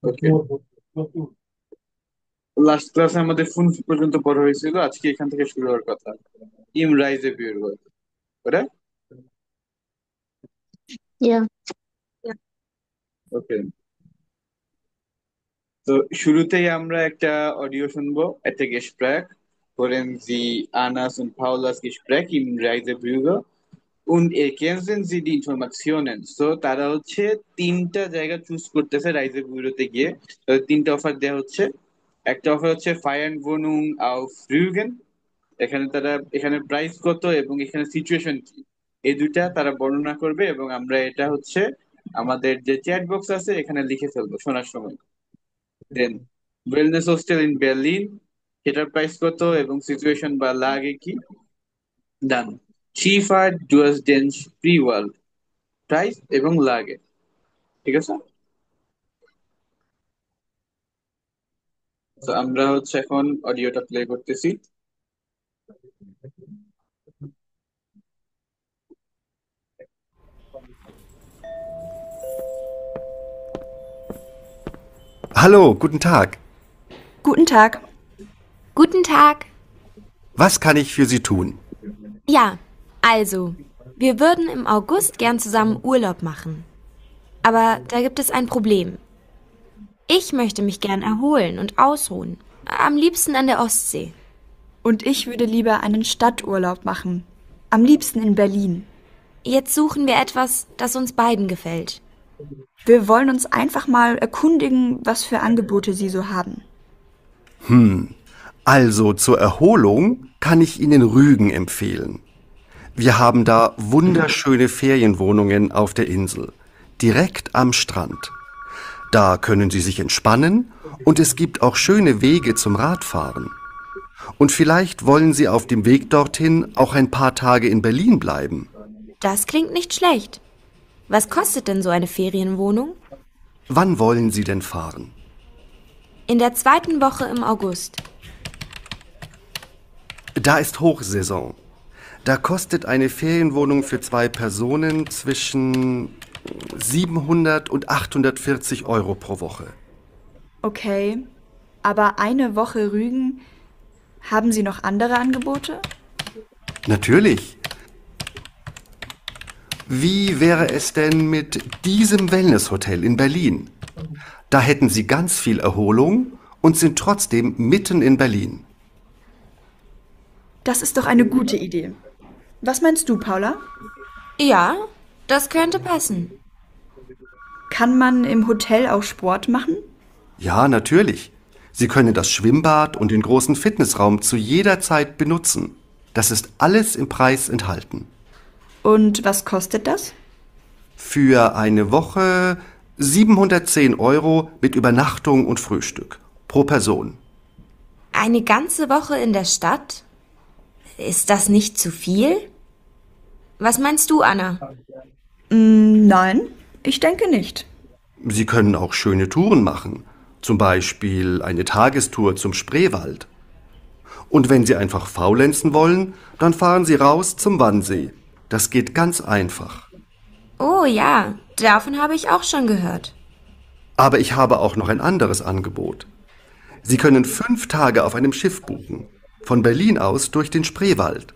ওকে, last ক্লাসে আমাদের কোন পর্যন্ত পড়া হয়েছিল? আজকে এখান থেকে শুরু হওয়ার কথা। ইম রাইজে বিয়ের কথা, ওটা। Ja. ওকে, তো শুরুতেই আমরা একটা অডিও শুনবো, একটা Gespräch. Hören Sie Annas und Paulas Gespräch im Reisebüro und ergänzen Sie die Informationen. So তারা হচ্ছে তিনটা জায়গা চুজ করতেছে রাইজে ব্যুরোতে গিয়ে। তাদের তিনটা অফার দেওয়া হচ্ছে। একটা অফার হচ্ছে Ferienwohnung auf Rügen। এখানে প্রাইস কত এবং এখানে সিচুয়েশন কি, এই দুইটা তারা বর্ণনা করবে এবং আমরা এটা হচ্ছে আমাদের যে চ্যাট বক্স আছে এখানে লিখে ফেলবো শোনার সময়। দেন ওয়েলনেস হোস্টেল ইন বার্লিন, সেটার প্রাইস কত এবং সিচুয়েশন বা লাগে কি। ডান। Schifffahrt durch den Spreewald, price এবং লাগে। ঠিক আছে, তো আমরা হচ্ছে এখন অডিওটা প্লে করতেছি। Hallo, guten Tag. Guten Tag. Guten Tag. Was kann ich für Sie tun? Ja, also, wir würden im August gern zusammen Urlaub machen. Aber da gibt es ein Problem. Ich möchte mich gern erholen und ausruhen. Am liebsten an der Ostsee. Und ich würde lieber einen Stadturlaub machen. Am liebsten in Berlin. Jetzt suchen wir etwas, das uns beiden gefällt. Wir wollen uns einfach mal erkundigen, was für Angebote Sie so haben. Also zur Erholung kann ich Ihnen Rügen empfehlen. Wir haben da wunderschöne Ferienwohnungen auf der Insel, direkt am Strand. Da können Sie sich entspannen und es gibt auch schöne Wege zum Radfahren. Und vielleicht wollen Sie auf dem Weg dorthin auch ein paar Tage in Berlin bleiben. Das klingt nicht schlecht. Was kostet denn so eine Ferienwohnung? Wann wollen Sie denn fahren? In der zweiten Woche im August. Da ist Hochsaison. Da kostet eine Ferienwohnung für 2 Personen zwischen 700 und 840 Euro pro Woche. Okay, aber eine Woche Rügen. Haben Sie noch andere Angebote? Natürlich. Wie wäre es denn mit diesem Wellnesshotel in Berlin? Da hätten Sie ganz viel Erholung und sind trotzdem mitten in Berlin. Das ist doch eine gute Idee. Was meinst du, Paula? Ja, das könnte passen. Kann man im Hotel auch Sport machen? Ja, natürlich. Sie können das Schwimmbad und den großen Fitnessraum zu jeder Zeit benutzen. Das ist alles im Preis enthalten. Und was kostet das? Für eine Woche 710 Euro mit Übernachtung und Frühstück pro Person. Eine ganze Woche in der Stadt? Ist das nicht zu viel? Was meinst du, Anna? Nein, ich denke nicht. Sie können auch schöne Touren machen, zum Beispiel eine Tagestour zum Spreewald. Und wenn Sie einfach faulenzen wollen, dann fahren Sie raus zum Wannsee. Das geht ganz einfach. Oh ja, davon habe ich auch schon gehört. Aber ich habe auch noch ein anderes Angebot. Sie können 5 Tage auf einem Schiff buchen, von Berlin aus durch den Spreewald.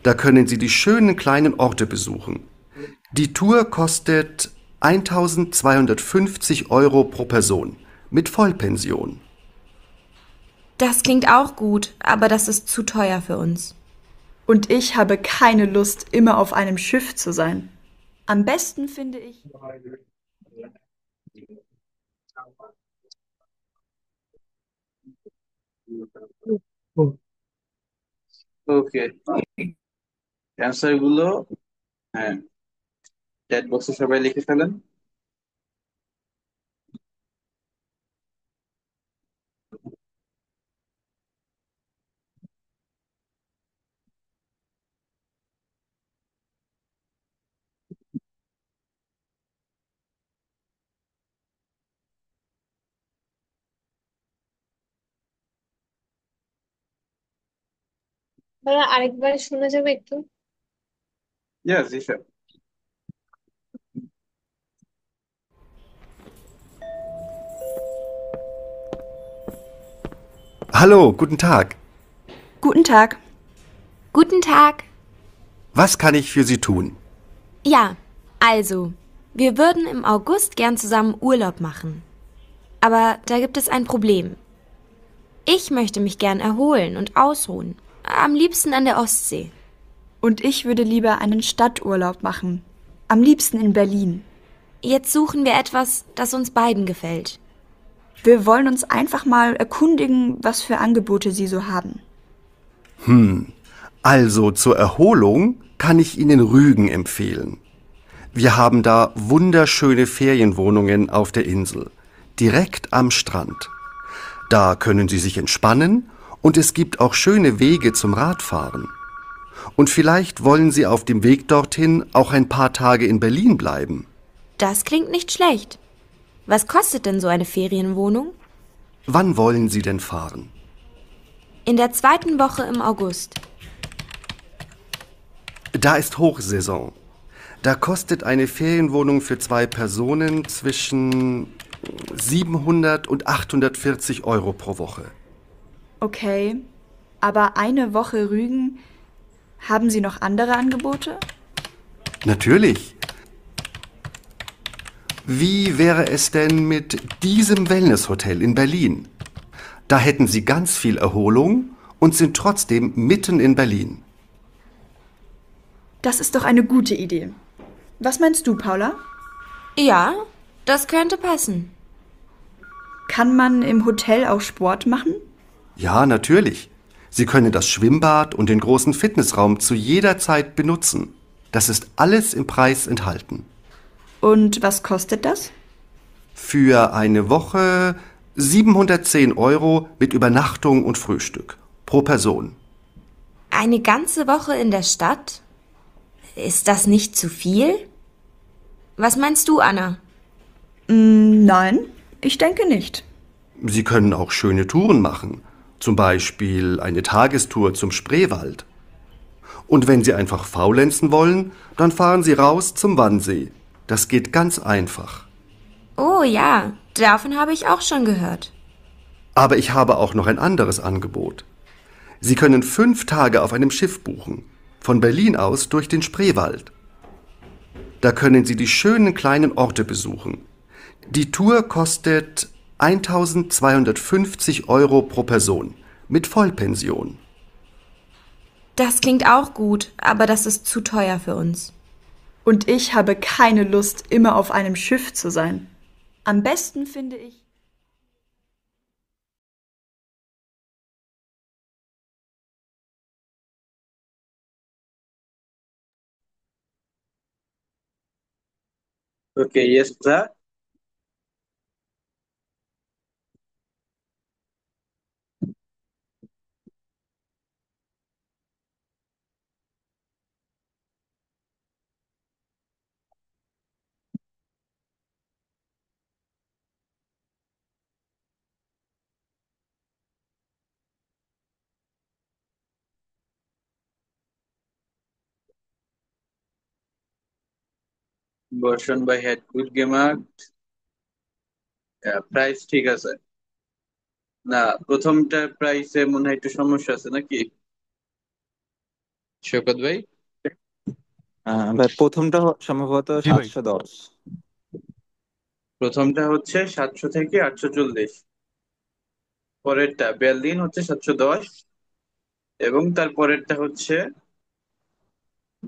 Da können Sie die schönen kleinen Orte besuchen. Die Tour kostet 1250 Euro pro Person mit Vollpension. Das klingt auch gut, aber das ist zu teuer für uns. Und ich habe keine Lust, immer auf einem Schiff zu sein. Am besten finde ich. Okay, answer গুলো, হ্যাঁ, chat বক্সে সবাই লিখে ফেলেন। ভাইয়া আরেকবার শোনা যাবে একটু? Ja, sicher. Hallo, guten Tag. Guten Tag. Guten Tag. Was kann ich für Sie tun? Ja, also, wir würden im August gern zusammen Urlaub machen. Aber da gibt es ein Problem. Ich möchte mich gern erholen und ausruhen. Am liebsten an der Ostsee. Und ich würde lieber einen Stadturlaub machen. Am liebsten in Berlin. Jetzt suchen wir etwas, das uns beiden gefällt. Wir wollen uns einfach mal erkundigen, was für Angebote Sie so haben. Also zur Erholung kann ich Ihnen Rügen empfehlen. Wir haben da wunderschöne Ferienwohnungen auf der Insel, direkt am Strand. Da können Sie sich entspannen und es gibt auch schöne Wege zum Radfahren. Und vielleicht wollen Sie auf dem Weg dorthin auch ein paar Tage in Berlin bleiben. Das klingt nicht schlecht. Was kostet denn so eine Ferienwohnung? Wann wollen Sie denn fahren? In der zweiten Woche im August. Da ist Hochsaison. Da kostet eine Ferienwohnung für 2 Personen zwischen 700 und 840 Euro pro Woche. Okay, aber eine Woche Rügen. Haben Sie noch andere Angebote? Natürlich. Wie wäre es denn mit diesem Wellnesshotel in Berlin? Da hätten Sie ganz viel Erholung und sind trotzdem mitten in Berlin. Das ist doch eine gute Idee. Was meinst du, Paula? Ja, das könnte passen. Kann man im Hotel auch Sport machen? Ja, natürlich. Sie können das Schwimmbad und den großen Fitnessraum zu jeder Zeit benutzen. Das ist alles im Preis enthalten. Und was kostet das? Für eine Woche 710 Euro mit Übernachtung und Frühstück pro Person. Eine ganze Woche in der Stadt? Ist das nicht zu viel? Was meinst du, Anna? Nein, ich denke nicht. Sie können auch schöne Touren machen, zum Beispiel eine Tagestour zum Spreewald. Und wenn Sie einfach faulenzen wollen, dann fahren Sie raus zum Wannsee. Das geht ganz einfach. Oh ja, davon habe ich auch schon gehört. Aber ich habe auch noch ein anderes Angebot. Sie können 5 Tage auf einem Schiff buchen, von Berlin aus durch den Spreewald. Da können Sie die schönen kleinen Orte besuchen. Die Tour kostet 1250 Euro pro Person mit Vollpension. Das klingt auch gut, aber das ist zu teuer für uns. Und ich habe keine Lust, immer auf einem Schiff zu sein. Am besten finde ich. Okay, yes, klar. বর্ষণ ভাই had good gemacht. Price ঠিক আছে। না, প্রথমটার প্রাইসে মনে হয় একটু সমস্যা আছে নাকি, শৌকত ভাই? ভাই প্রথমটা সম্ভবত জি ভাই। 710। প্রথমটা হচ্ছে 700 থেকে 840, পরেরটা বেলদিন হচ্ছে 710, এবং তার পরেরটা হচ্ছে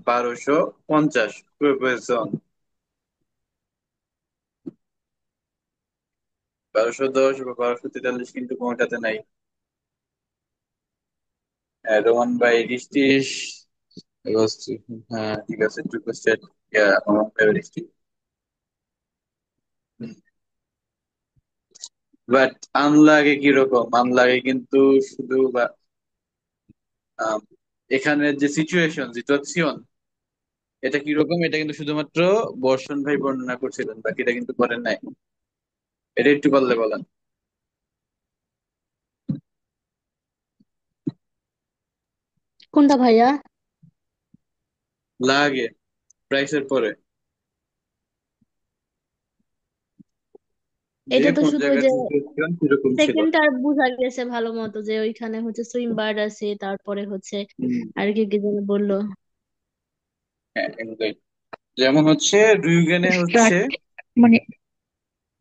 1250 প্রয়োজন। 1210 বা 1243 কিন্তু কোনোটাতে নাই। রোমান ভাই রিস্টিস, হ্যাঁ ঠিক আছে, টু কোশ্চেন, রোমান ভাই রিস্টিস। বাট আনলাগে কিরকম, আনলাগে কিন্তু শুধু আম, এখানের যে সিচুয়েশন এটা কিরকম, এটা কিন্তু শুধুমাত্র বর্ষণ ভাই বর্ণনা করছিলেন, বাকিটা কিন্তু করেন নাই। এটা একটু বললে বলেন। কোনটা ভাইয়া? লাগে, প্রাইসের পরে। যে এটা তো কোন শুধু ওই জায়গায় যে চুজ করেছিলাম সেরকম ছিল। সেকেন্ডটা বুঝা গেছে ভালো মতো, যে ওইখানে হচ্ছে সুইম বার্ড আছে, তারপরে হচ্ছে হুম, আর কি কি যেন বললো। হ্যাঁ exactly। যেমন হচ্ছে রুইগেনে হচ্ছে স্টার্ট মানে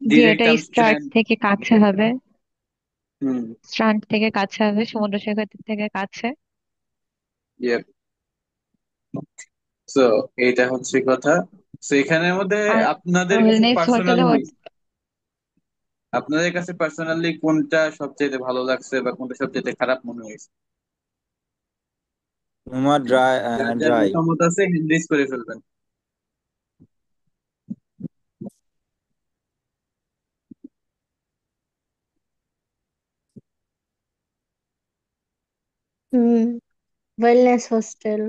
যে ডিরেক্ট এটা স্টার্ট আমস্ট্যান্ড। থেকে কাছে হবে, হুম, স্ট্রান্ড থেকে কাছে হবে, সমুদ্র সৈকত থেকে কাছে। ইয়েপ। সো এইটা হচ্ছে কথা। তো এখানের মধ্যে আর আপনাদের কাছে ওয়েলনেস হোটেলে পার্সোনালি, আপনাদের কাছে পার্সোনালি কোনটা সবচেয়ে ভালো লাগছে বা কোনটা সবচেয়ে খারাপ মনে হয়েছে? তোমার ড্রাই যার যার ড্রাই। মতামত আছে হ্যান্ডরেজ করে ফেলবেন। হুম, ওয়েলনেস হোস্টেল।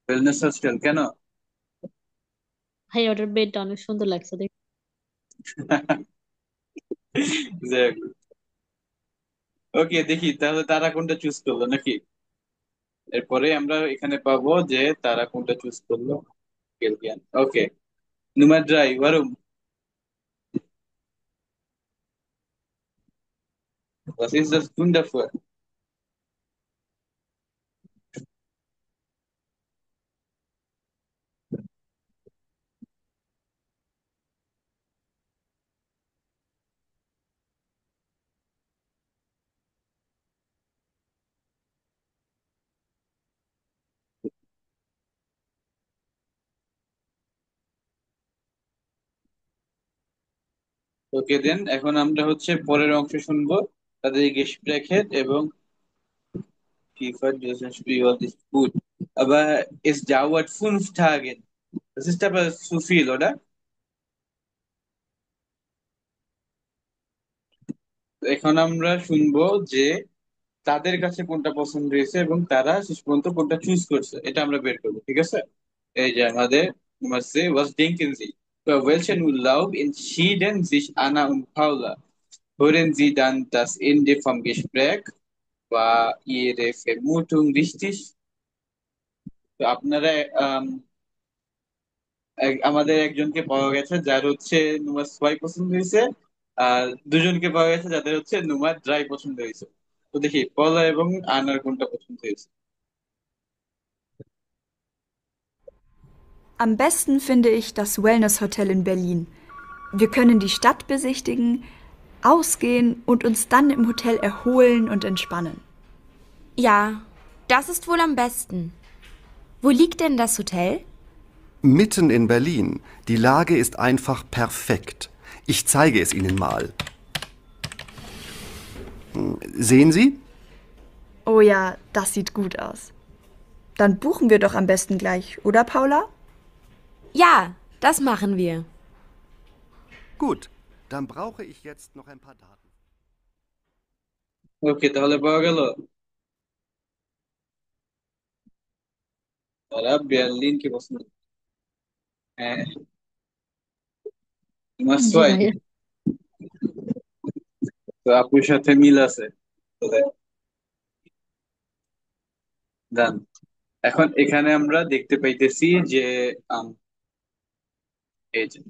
ওয়েলনেস হোস্টেল কেন? ভাই ওটার বেডটা অনেক সুন্দর লাগছে দেখ। ওকে, দেখি তাহলে তারা কোনটা চুজ করলো নাকি। এরপরে আমরা এখানে পাবো যে তারা কোনটা চুজ করলো। Kelvin. Okay. Nummer drei, warum? Was ist das Grund dafür? ওকে দেন, এখন আমরা হচ্ছে পরের অংশ শুনবো, তাদের Gespräche এবং Kiefer dieses Spiel ist gut. Aber es dauert 5 Tage. Das ist aber zu viel, oder? এখন আমরা শুনবো যে তাদের কাছে কোনটা পছন্দ হয়েছে এবং তারা শেষ পর্যন্ত কোনটা চুজ করছে, এটা আমরা বের করবো, ঠিক আছে? এই যে আমাদের Nummer C, was denken Sie? Für welchen Urlaub entschieden sich Anna und Paula? Hören Sie dann das Ende vom Gespräch? War Ihre Vermutung richtig? তো আপনারা আমাদের একজনকে পাওয়া গেছে যার হচ্ছে নুমার সোয়াই পছন্দ হয়েছে, আর দুজনকে পাওয়া গেছে যাদের হচ্ছে নুমার ড্রাই পছন্দ হয়েছে। তো দেখি পলা এবং আনার কোনটা পছন্দ হয়েছে। Am besten finde ich das Wellness-Hotel in Berlin. Wir können die Stadt besichtigen, ausgehen und uns dann im Hotel erholen und entspannen. Ja, das ist wohl am besten. Wo liegt denn das Hotel? Mitten in Berlin. Die Lage ist einfach perfekt. Ich zeige es Ihnen mal. Sehen Sie? Oh ja, das sieht gut aus. Dann buchen wir doch am besten gleich, oder Paula? Ja, das machen wir. Gut, dann brauche ich jetzt noch ein paar Daten. ওকে, তাহলে পাওয়া গেল তারা Berlin কে পছন্দ। হ্যাঁ, নুমার জি সোয়াই। ভাইয়া। তো আপুর সাথে মিল আছে তোদের। ডান। এখন এখানে আমরা দেখতে পাইতেছি যে আম, এই যে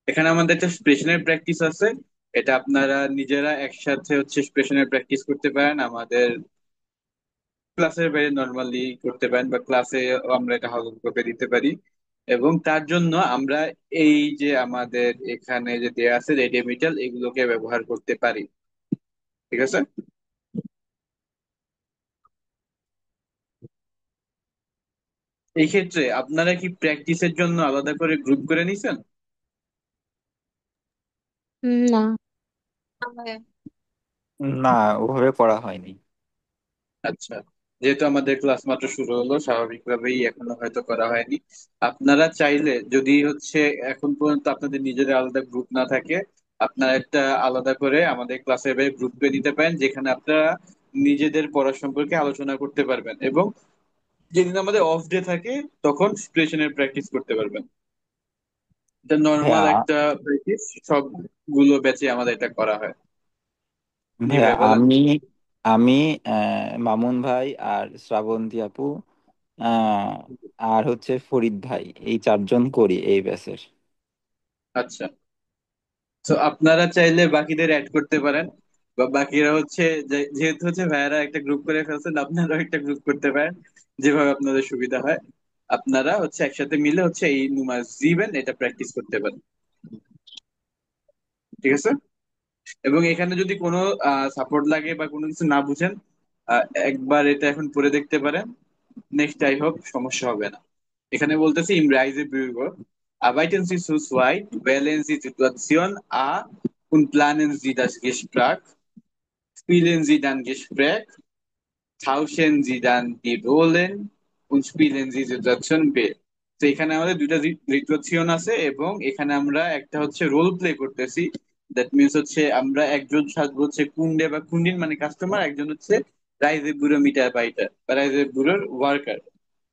এখানে আমাদের একটা স্প্রেশনের প্র্যাকটিস আছে। এটা আপনারা নিজেরা একসাথে হচ্ছে স্প্রেশনের প্র্যাকটিস করতে পারেন, আমাদের ক্লাসের বাইরে নর্মালি করতে পারেন, বা ক্লাসে আমরা এটা হল করে দিতে পারি। এবং তার জন্য আমরা এই যে আমাদের এখানে যে দেয়া আছে রেডিমেটাল, এগুলোকে ব্যবহার করতে পারি, ঠিক আছে? এই ক্ষেত্রে আপনারা কি প্র্যাকটিসের জন্য আলাদা করে গ্রুপ করে নিছেন? না। না, ওভাবে করা হয়নি। আচ্ছা, যেহেতু আমাদের ক্লাস মাত্র শুরু হলো, স্বাভাবিকভাবেই এখনো হয়তো করা হয়নি। আপনারা চাইলে যদি হচ্ছে এখন পর্যন্ত আপনাদের নিজেদের আলাদা গ্রুপ না থাকে, আপনারা একটা আলাদা করে আমাদের ক্লাসের বাইরে গ্রুপ করে দিতে পারেন, যেখানে আপনারা নিজেদের পড়া সম্পর্কে আলোচনা করতে পারবেন এবং যেদিন আমাদের অফ ডে থাকে তখন সিচুয়েশনের প্র্যাকটিস করতে পারবেন। এটা নর্মাল হ্যাঁ, একটা প্র্যাকটিস, সবগুলো ব্যাচে আমাদের এটা করা হয়। জি ভাইয়া ভাই বলেন। আমি আমি মামুন ভাই আর শ্রাবন্তী আপু আহ, আর হচ্ছে ফরিদ ভাই, এই চারজন করি এই ব্যাচের। আচ্ছা, তো আপনারা চাইলে বাকিদের অ্যাড করতে পারেন, বা বাকিরা হচ্ছে যেহেতু হচ্ছে ভাইয়ারা একটা গ্রুপ করে ফেলছেন, আপনারাও একটা গ্রুপ করতে পারেন, যেভাবে আপনাদের সুবিধা হয়। আপনারা হচ্ছে একসাথে মিলে হচ্ছে এই নুমাজ জিবেন এটা প্র্যাকটিস করতে পারেন, ঠিক আছে? এবং এখানে যদি কোনো সাপোর্ট লাগে বা কোনো কিছু না বুঝেন, একবার এটা এখন পড়ে দেখতে পারেন, নেক্সট আই হোপ সমস্যা হবে না। এখানে বলতেছি im Reise Büro arbeiten Sie zu zweit, wählen Sie Situation A und planen Sie das Gespräch, spielen Sie dann Gespräch, tauschen Sie dann die Rollen und spielen Sie Situation B। তো এখানে আমাদের দুইটা situation আছে এবং এখানে আমরা একটা হচ্ছে রোল প্লে করতেছি। দ্যাট মিনস হচ্ছে আমরা একজন সাজবো হচ্ছে কুন্ডে বা কুন্ডিন মানে কাস্টমার, একজন হচ্ছে রাইজে ব্যুরো মিটার বাইটার বা রাইজে ব্যুরোর ওয়ার্কার।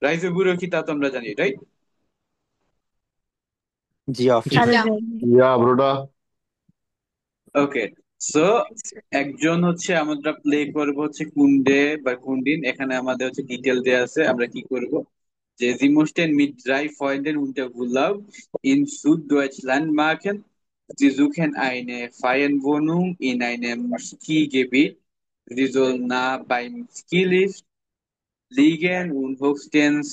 রাইজে ব্যুরো কি তা তো আমরা জানি, রাইট? জি অফিস। আরে Yeah. ভাই, ইয়া ব্রোডা। ওকে, সো একজন হচ্ছে আমরা প্লে করব হচ্ছে কুন্ডে বা কুন্ডিন। এখানে আমাদের হচ্ছে ডিটেল দেয়া আছে আমরা কি করব, যে Sie möchten mit 3 Freunden Urlaub in Süddeutschland machen. Sie suchen eine Ferienwohnung in einem Skigebiet. Sie soll nah beim Skilift liegen und höchstens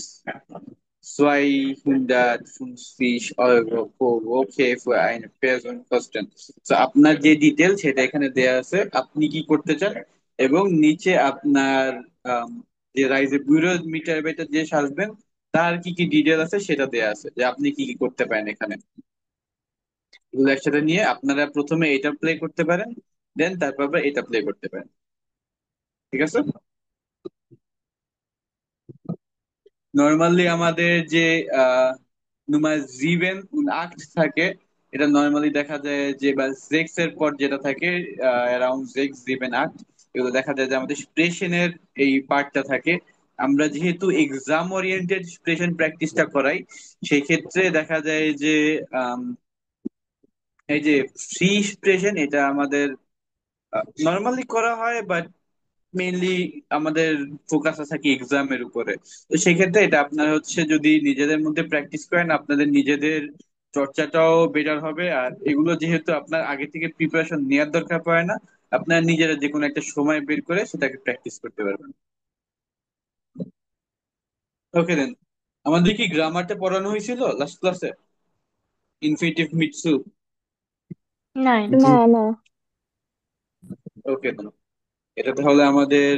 250 € pro Woche für eine Person kosten। তো আপনার যে ডিটেল সেটা এখানে দেয়া আছে, আপনি কি করতে চান, এবং নিচে আপনার আম, যে রাইজে ব্যুরো মিটার বেটার যে সাজবেন তার কি কি ডিটেল আছে সেটা দেয়া আছে, যে আপনি কি কি করতে পারেন এখানে। এগুলো একসাথে নিয়ে আপনারা প্রথমে এটা প্লে করতে পারেন, দেন তারপর আবার এটা প্লে করতে পারেন, ঠিক আছে? নর্মালি আমাদের যে নুমার জিভেন আক্ট থাকে, এটা নর্মালি দেখা যায় যে বা জেক্স এর পর যেটা থাকে অ্যারাউন্ড জেক্স জিভেন আক্ট, এগুলো দেখা যায় যে আমাদের প্রেশনের এই পার্টটা থাকে। আমরা যেহেতু এক্সাম ওরিয়েন্টেড প্রেশন প্র্যাকটিসটা করাই, সেই ক্ষেত্রে দেখা যায় যে আম, এই যে ফ্রি প্রেশন এটা আমাদের নর্মালি করা হয়, বাট মেইনলি আমাদের ফোকাস থাকে এক্সামের উপরে। তো সেক্ষেত্রে এটা আপনার হচ্ছে যদি নিজেদের মধ্যে প্র্যাকটিস করেন, আপনাদের নিজেদের চর্চাটাও বেটার হবে। আর এগুলো যেহেতু আপনার আগে থেকে প্রিপারেশন নেওয়ার দরকার পড়ে না, আপনার নিজেরা যে কোনো একটা সময় বের করে সেটাকে প্র্যাকটিস করতে পারবেন। ওকে দেন, আমাদের কি গ্রামারটা পড়ানো হয়েছিল লাস্ট ক্লাসে? ইনফিনিটিভ মিটসু। নাই জি। না না। ওকে দেন, এটা তাহলে আমাদের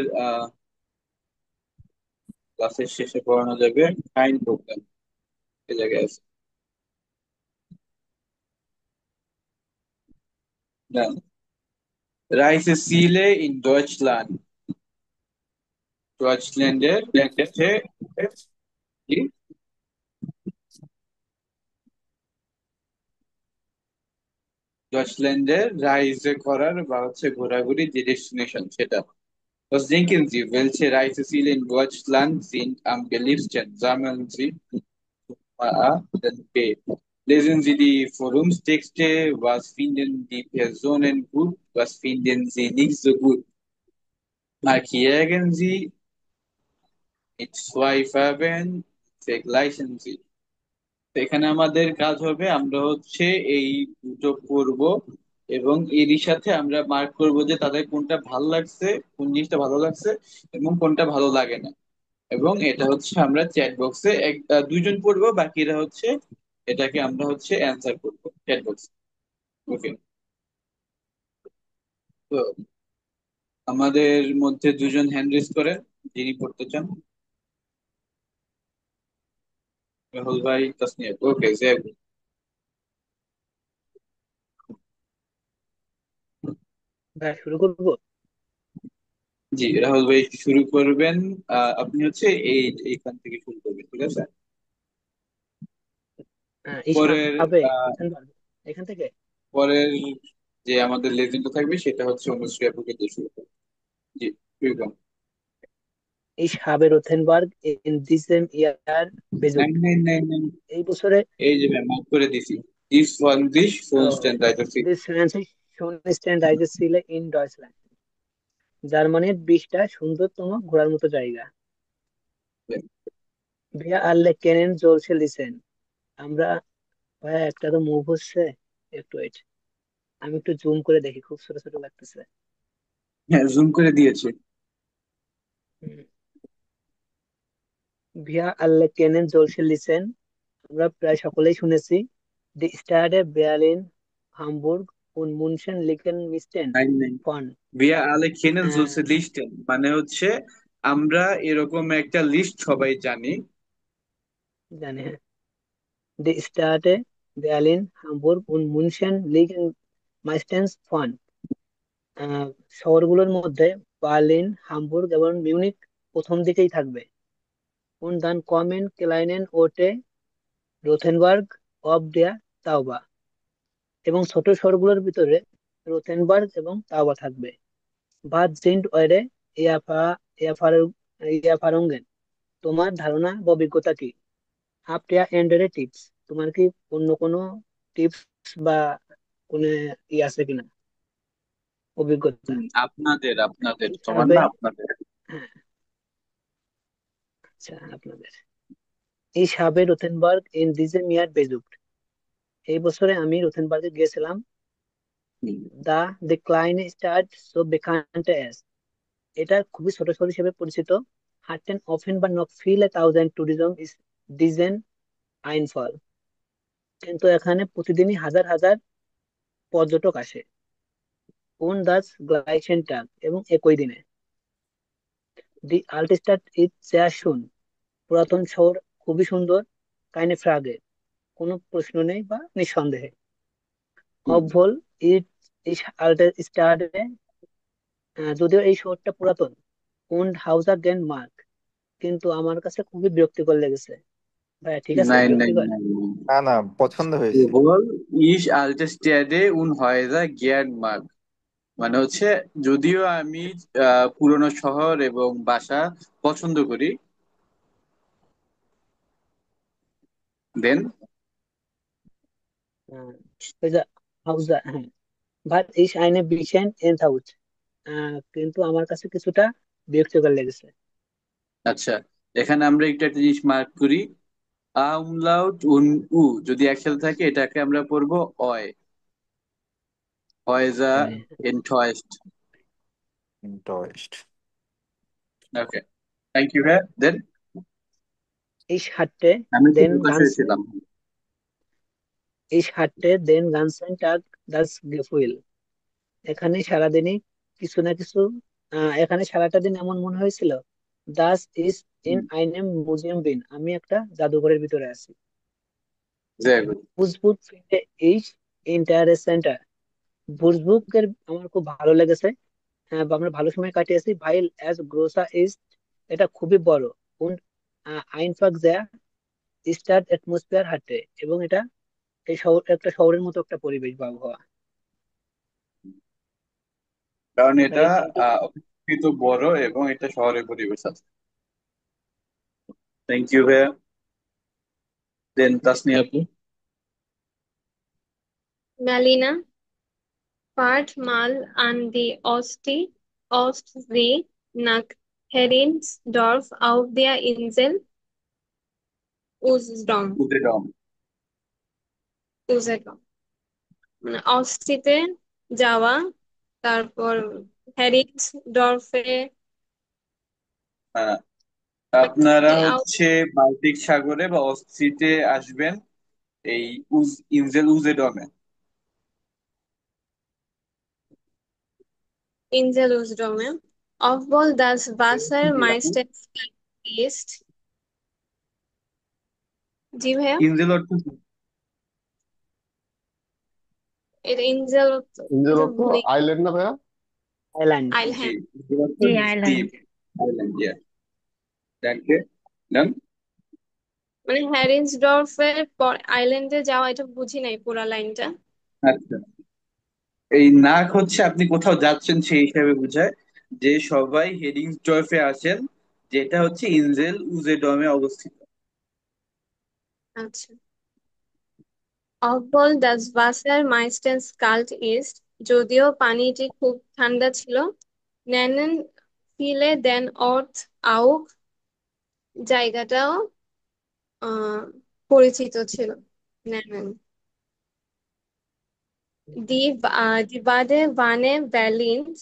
ক্লাসের শেষে পড়ানো যাবে। ফাইন প্রবলেম এই জায়গায় আছে। Reise Ziele in Deutschland. ডয়েচল্যান্ডের হচ্ছে কি? ডয়েচল্যান্ডের রাইজে করার বা হচ্ছে ঘোরাঘুরি যে ডেস্টিনেশন সেটা। Was denken Sie, welche Reiseziele in Deutschland sind am beliebtesten? Sammeln Sie A, dann B. Lesen Sie die Forumstexte, was finden die Personen gut, was finden sie nicht so gut? Markieren Sie mit 2 Farben, vergleichen Sie। তো এখানে আমাদের কাজ হবে আমরা হচ্ছে এই দুটো করব, এবং এরই সাথে আমরা মার্ক করব যে তাদের কোনটা ভালো লাগছে, কোন জিনিসটা ভালো লাগছে এবং কোনটা ভালো লাগে না। এবং এটা হচ্ছে আমরা চ্যাট বক্সে দুইজন পড়বো, বাকিরা হচ্ছে এটাকে আমরা হচ্ছে অ্যান্সার করবো চ্যাট বক্সে। ওকে, তো আমাদের মধ্যে দুজন হ্যান্ড রেজ করেন যিনি পড়তে চান। রাহুল ভাই, তাসনিয়া, ওকে জেব। ভাই শুরু করবো। জি রাহুল ভাই শুরু করবেন। আপনি হচ্ছে এইখান থেকে শুরু করবেন, ঠিক আছে? ইস পরের হবে আহ, রোথেনবার্গ এখান থেকে। পরের যে আমাদের লেজেন্ডটা থাকবে সেটা হচ্ছে অনুশ্রী আপুকে দিয়ে শুরু করবে। জি, শুরু করুন। Ich habe Rothenburg in diesem Jahr nine besucht। Nine nine nine, এই বছরে এই যে ম্যাম মার্ক করে দিছি। This one this phone ah, stand writer. this Französisch Schönstein Reise Ziele in Deutschland। জার্মানির 20টা সুন্দরতম ঘোরার মতো জায়গা। ভিয়া আল্লে কেনেন জলসে লিসেন। আমরা, ভাইয়া একটা তো মুভ হচ্ছে, একটু ওয়েট, আমি একটু জুম করে দেখি, খুব ছোট ছোট লাগতেছে। হ্যাঁ, জুম করে দিয়েছে। হুম। ভিয়া আল্লে কেনেন জলসে লিসেন, আমরা প্রায় সকলেই শুনেছি। দি স্টাডে বেয়ারলিন, হামবুর্গ und মুনশেন লিকেন মিস্টেন নাই নাই, ফন। wir alle kennen আহ, solche Listen মানে হচ্ছে আমরা এরকম একটা লিস্ট সবাই জানি। জানি, হ্যাঁ। দি স্টাডে বেয়ারলিন, হামবুর্গ und মুনশেন লিকেন মাইস্টেন ফন। শহরগুলোর মধ্যে বার্লিন, হামবুর্গ এবং মিউনিক প্রথম দিকেই থাকবে। und dann kommen kleinen Orte Rothenburg অফ der তাওবা, এবং ছোট শহরগুলোর ভিতরে রোথেনবার্গ এবং তাওবা থাকবে। বাদ জিন্ট ওয়ারে ইয়াফা ইয়াফার ইয়াফারঙ্গেন, তোমার ধারণা বা অভিজ্ঞতা কি? হাফটিয়া এন্ডারে টিপস, তোমার কি অন্য কোনো টিপস বা কোনো আছে কিনা, অভিজ্ঞতা? আপনাদের আপনাদের তোমার হিসাবে, না, আপনাদের। হ্যাঁ, আচ্ছা, আপনাদের। এই সাবে রোথেনবার্গ ইন দিজেম ইয়ার বেজুক্ট, এই বছরে আমি রোথেনবার্গে গিয়েছিলাম। হুম, দা দ্য ক্লাইন স্টার্ট সো বেকান্ট এস, এটা খুবই ছোট শহর হিসেবে পরিচিত। হার্টেন অফেন বা নক ফিল এ থাউজেন্ড ট্যুরিজম ইস ডিজেন আইনফল, কিন্তু এখানে প্রতিদিনই হাজার হাজার পর্যটক আসে। কোন দাস গ্লাইসেন টাগ, এবং একই দিনে। দি আল্টিস্টাড ইজ চেয়ার শুন, পুরাতন শহর খুবই সুন্দর। কাইনে ফ্রাগে, কোনো প্রশ্ন নেই বা নিঃসন্দেহে। হুম। অবভোল ইট ইস আল্টিস্টাডে, যদিও এই শহরটা পুরাতন। কোন হাউজার গেন মার্ক, কিন্তু আমার কাছে খুবই বিরক্তিকর লেগেছে। ভাইয়া ঠিক আছে, নাই নাই বিরক্তিকর? নাই নাই। না না, পছন্দ হয়েছে। কেবল ইস আল্টেস্টিয়াডে উন হয়জা গিয়ার মার্গ মানে হচ্ছে, যদিও আমি পুরনো শহর এবং বাসা পছন্দ করি, দেন আহ, ওই যে হাউজা, হ্যাঁ। বাট ইস আইনে বিশেন এন হাউজ, কিন্তু আমার কাছে কিছুটা বিরক্তিকর লেগেছে। আচ্ছা, এখানে আমরা একটু একটা জিনিস মার্ক করি। আমলাউট উন উ যদি একসাথে থাকে এটাকে আমরা পড়বো অয়, হয়জা হয়। এনটয়েস্ট। ইন্টারেস্ট। Okay, thank you. হ্যাঁ, দেন ইস হাট্টে আমি তো দেন প্রকাশ গানসেন, হয়েছিলাম। ইস হাট্টে দেন গানসেন টাগ দাস গেফুইল, এখানে সারাদিনই কিছু না কিছু, এখানে সারাটা দিন এমন মনে হয়েছিল। দাস ইজ ইন আইনেম মিউজিয়াম বিন, আমি একটা জাদুঘরের ভিতরে আছি। Very good. বুজবুক ফিল্ডে ইজ ইন্টারেস্টেন্ট, বুজবুকের আমার খুব ভালো লেগেছে। হ্যাঁ, বা আমরা ভালো সময় কাটিয়েছি। ভাইল অ্যাজ গ্রোসা ইজ, এটা খুবই বড়। কোন আইনফাক যা স্টার্ট অ্যাটমসফিয়ার হাঁটে, এবং এটা এই শহর একটা শহরের মতো একটা পরিবেশ বা আবহাওয়া। কারণ ভাই এটা এই তিনটে, অপেক্ষাকৃত বড় এবং এটা শহরের পরিবেশ আছে। থ্যাংক ইউ ভাইয়া। দেন তাসনিয়া আপু। Melina, fahrt mal an die Ostsee nach Heringsdorf auf der Insel Usedom. উদয়ডম। Usedom. অস্টিতে যাওয়া, তারপর হ্যারিসডর্ফে, হ্যাঁ, মানে আপনারা হচ্ছে বাল্টিক সাগরে বা অস্ট্রিতে আসবেন, এই ইনজেল উজেডমে। ইনজেল উজডমে। Obwohl das Wasser জি আপু। meistens kalt ist, জি ভাইয়া, ইনজেল অর্থ কি? এটা ইনজেল ইন্ডিয়ার অর্থ ভুলে আইল্যান্ড না ভাইয়া? থাইল্যান্ড। আইল, জি, হ্যাঁ। ইনজেল অর্থ জি, আইল্যান্ড। দ্বীপ, island. Yeah, thank you. Then মানে হ্যারিসডর্ফের পর আইল্যান্ডে যাওয়া, এটা বুঝি নাই পুরা লাইনটা। আচ্ছা, এই নাক হচ্ছে আপনি কোথাও যাচ্ছেন সেই হিসাবে বোঝায়, যে সবাই হেডিংসডর্ফে আসেন, যেটা হচ্ছে ইনজেল উজেডমে অবস্থিত। আচ্ছা। Obwohl das Wasser meistens kalt ist, যদিও পানিটি খুব ঠান্ডা ছিল। নেনেন ফিলে দেন অর্থ আউক জায়গাটাও আহ পরিচিত ছিল। নেনেন দি বাদে ভানে বার্লিনস,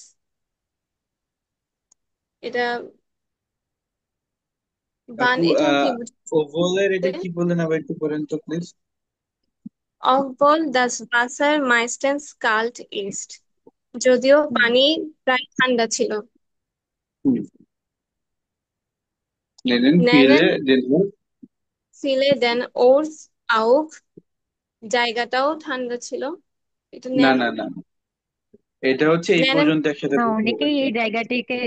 এটা বান আপু এটা কি ওভলের বুঝতে? এটা কি বললেন আবার একটু পড়েন তো প্লিজ। অফবল দাস ওয়াসার মাইস্টেন্স কাল্ট ইস্ট, যদিও পানি প্রায় ঠান্ডা ছিল। নেনেন নেনেন ফিলে দেন। ফিলে দেন ওরস আউক জায়গাটাও ঠান্ডা ছিল। এটা না নেন না না, এটা হচ্ছে এই নেনেন পর্যন্ত একসাথে না, পড়তে হবে। অনেকেই এই জায়গাটিকে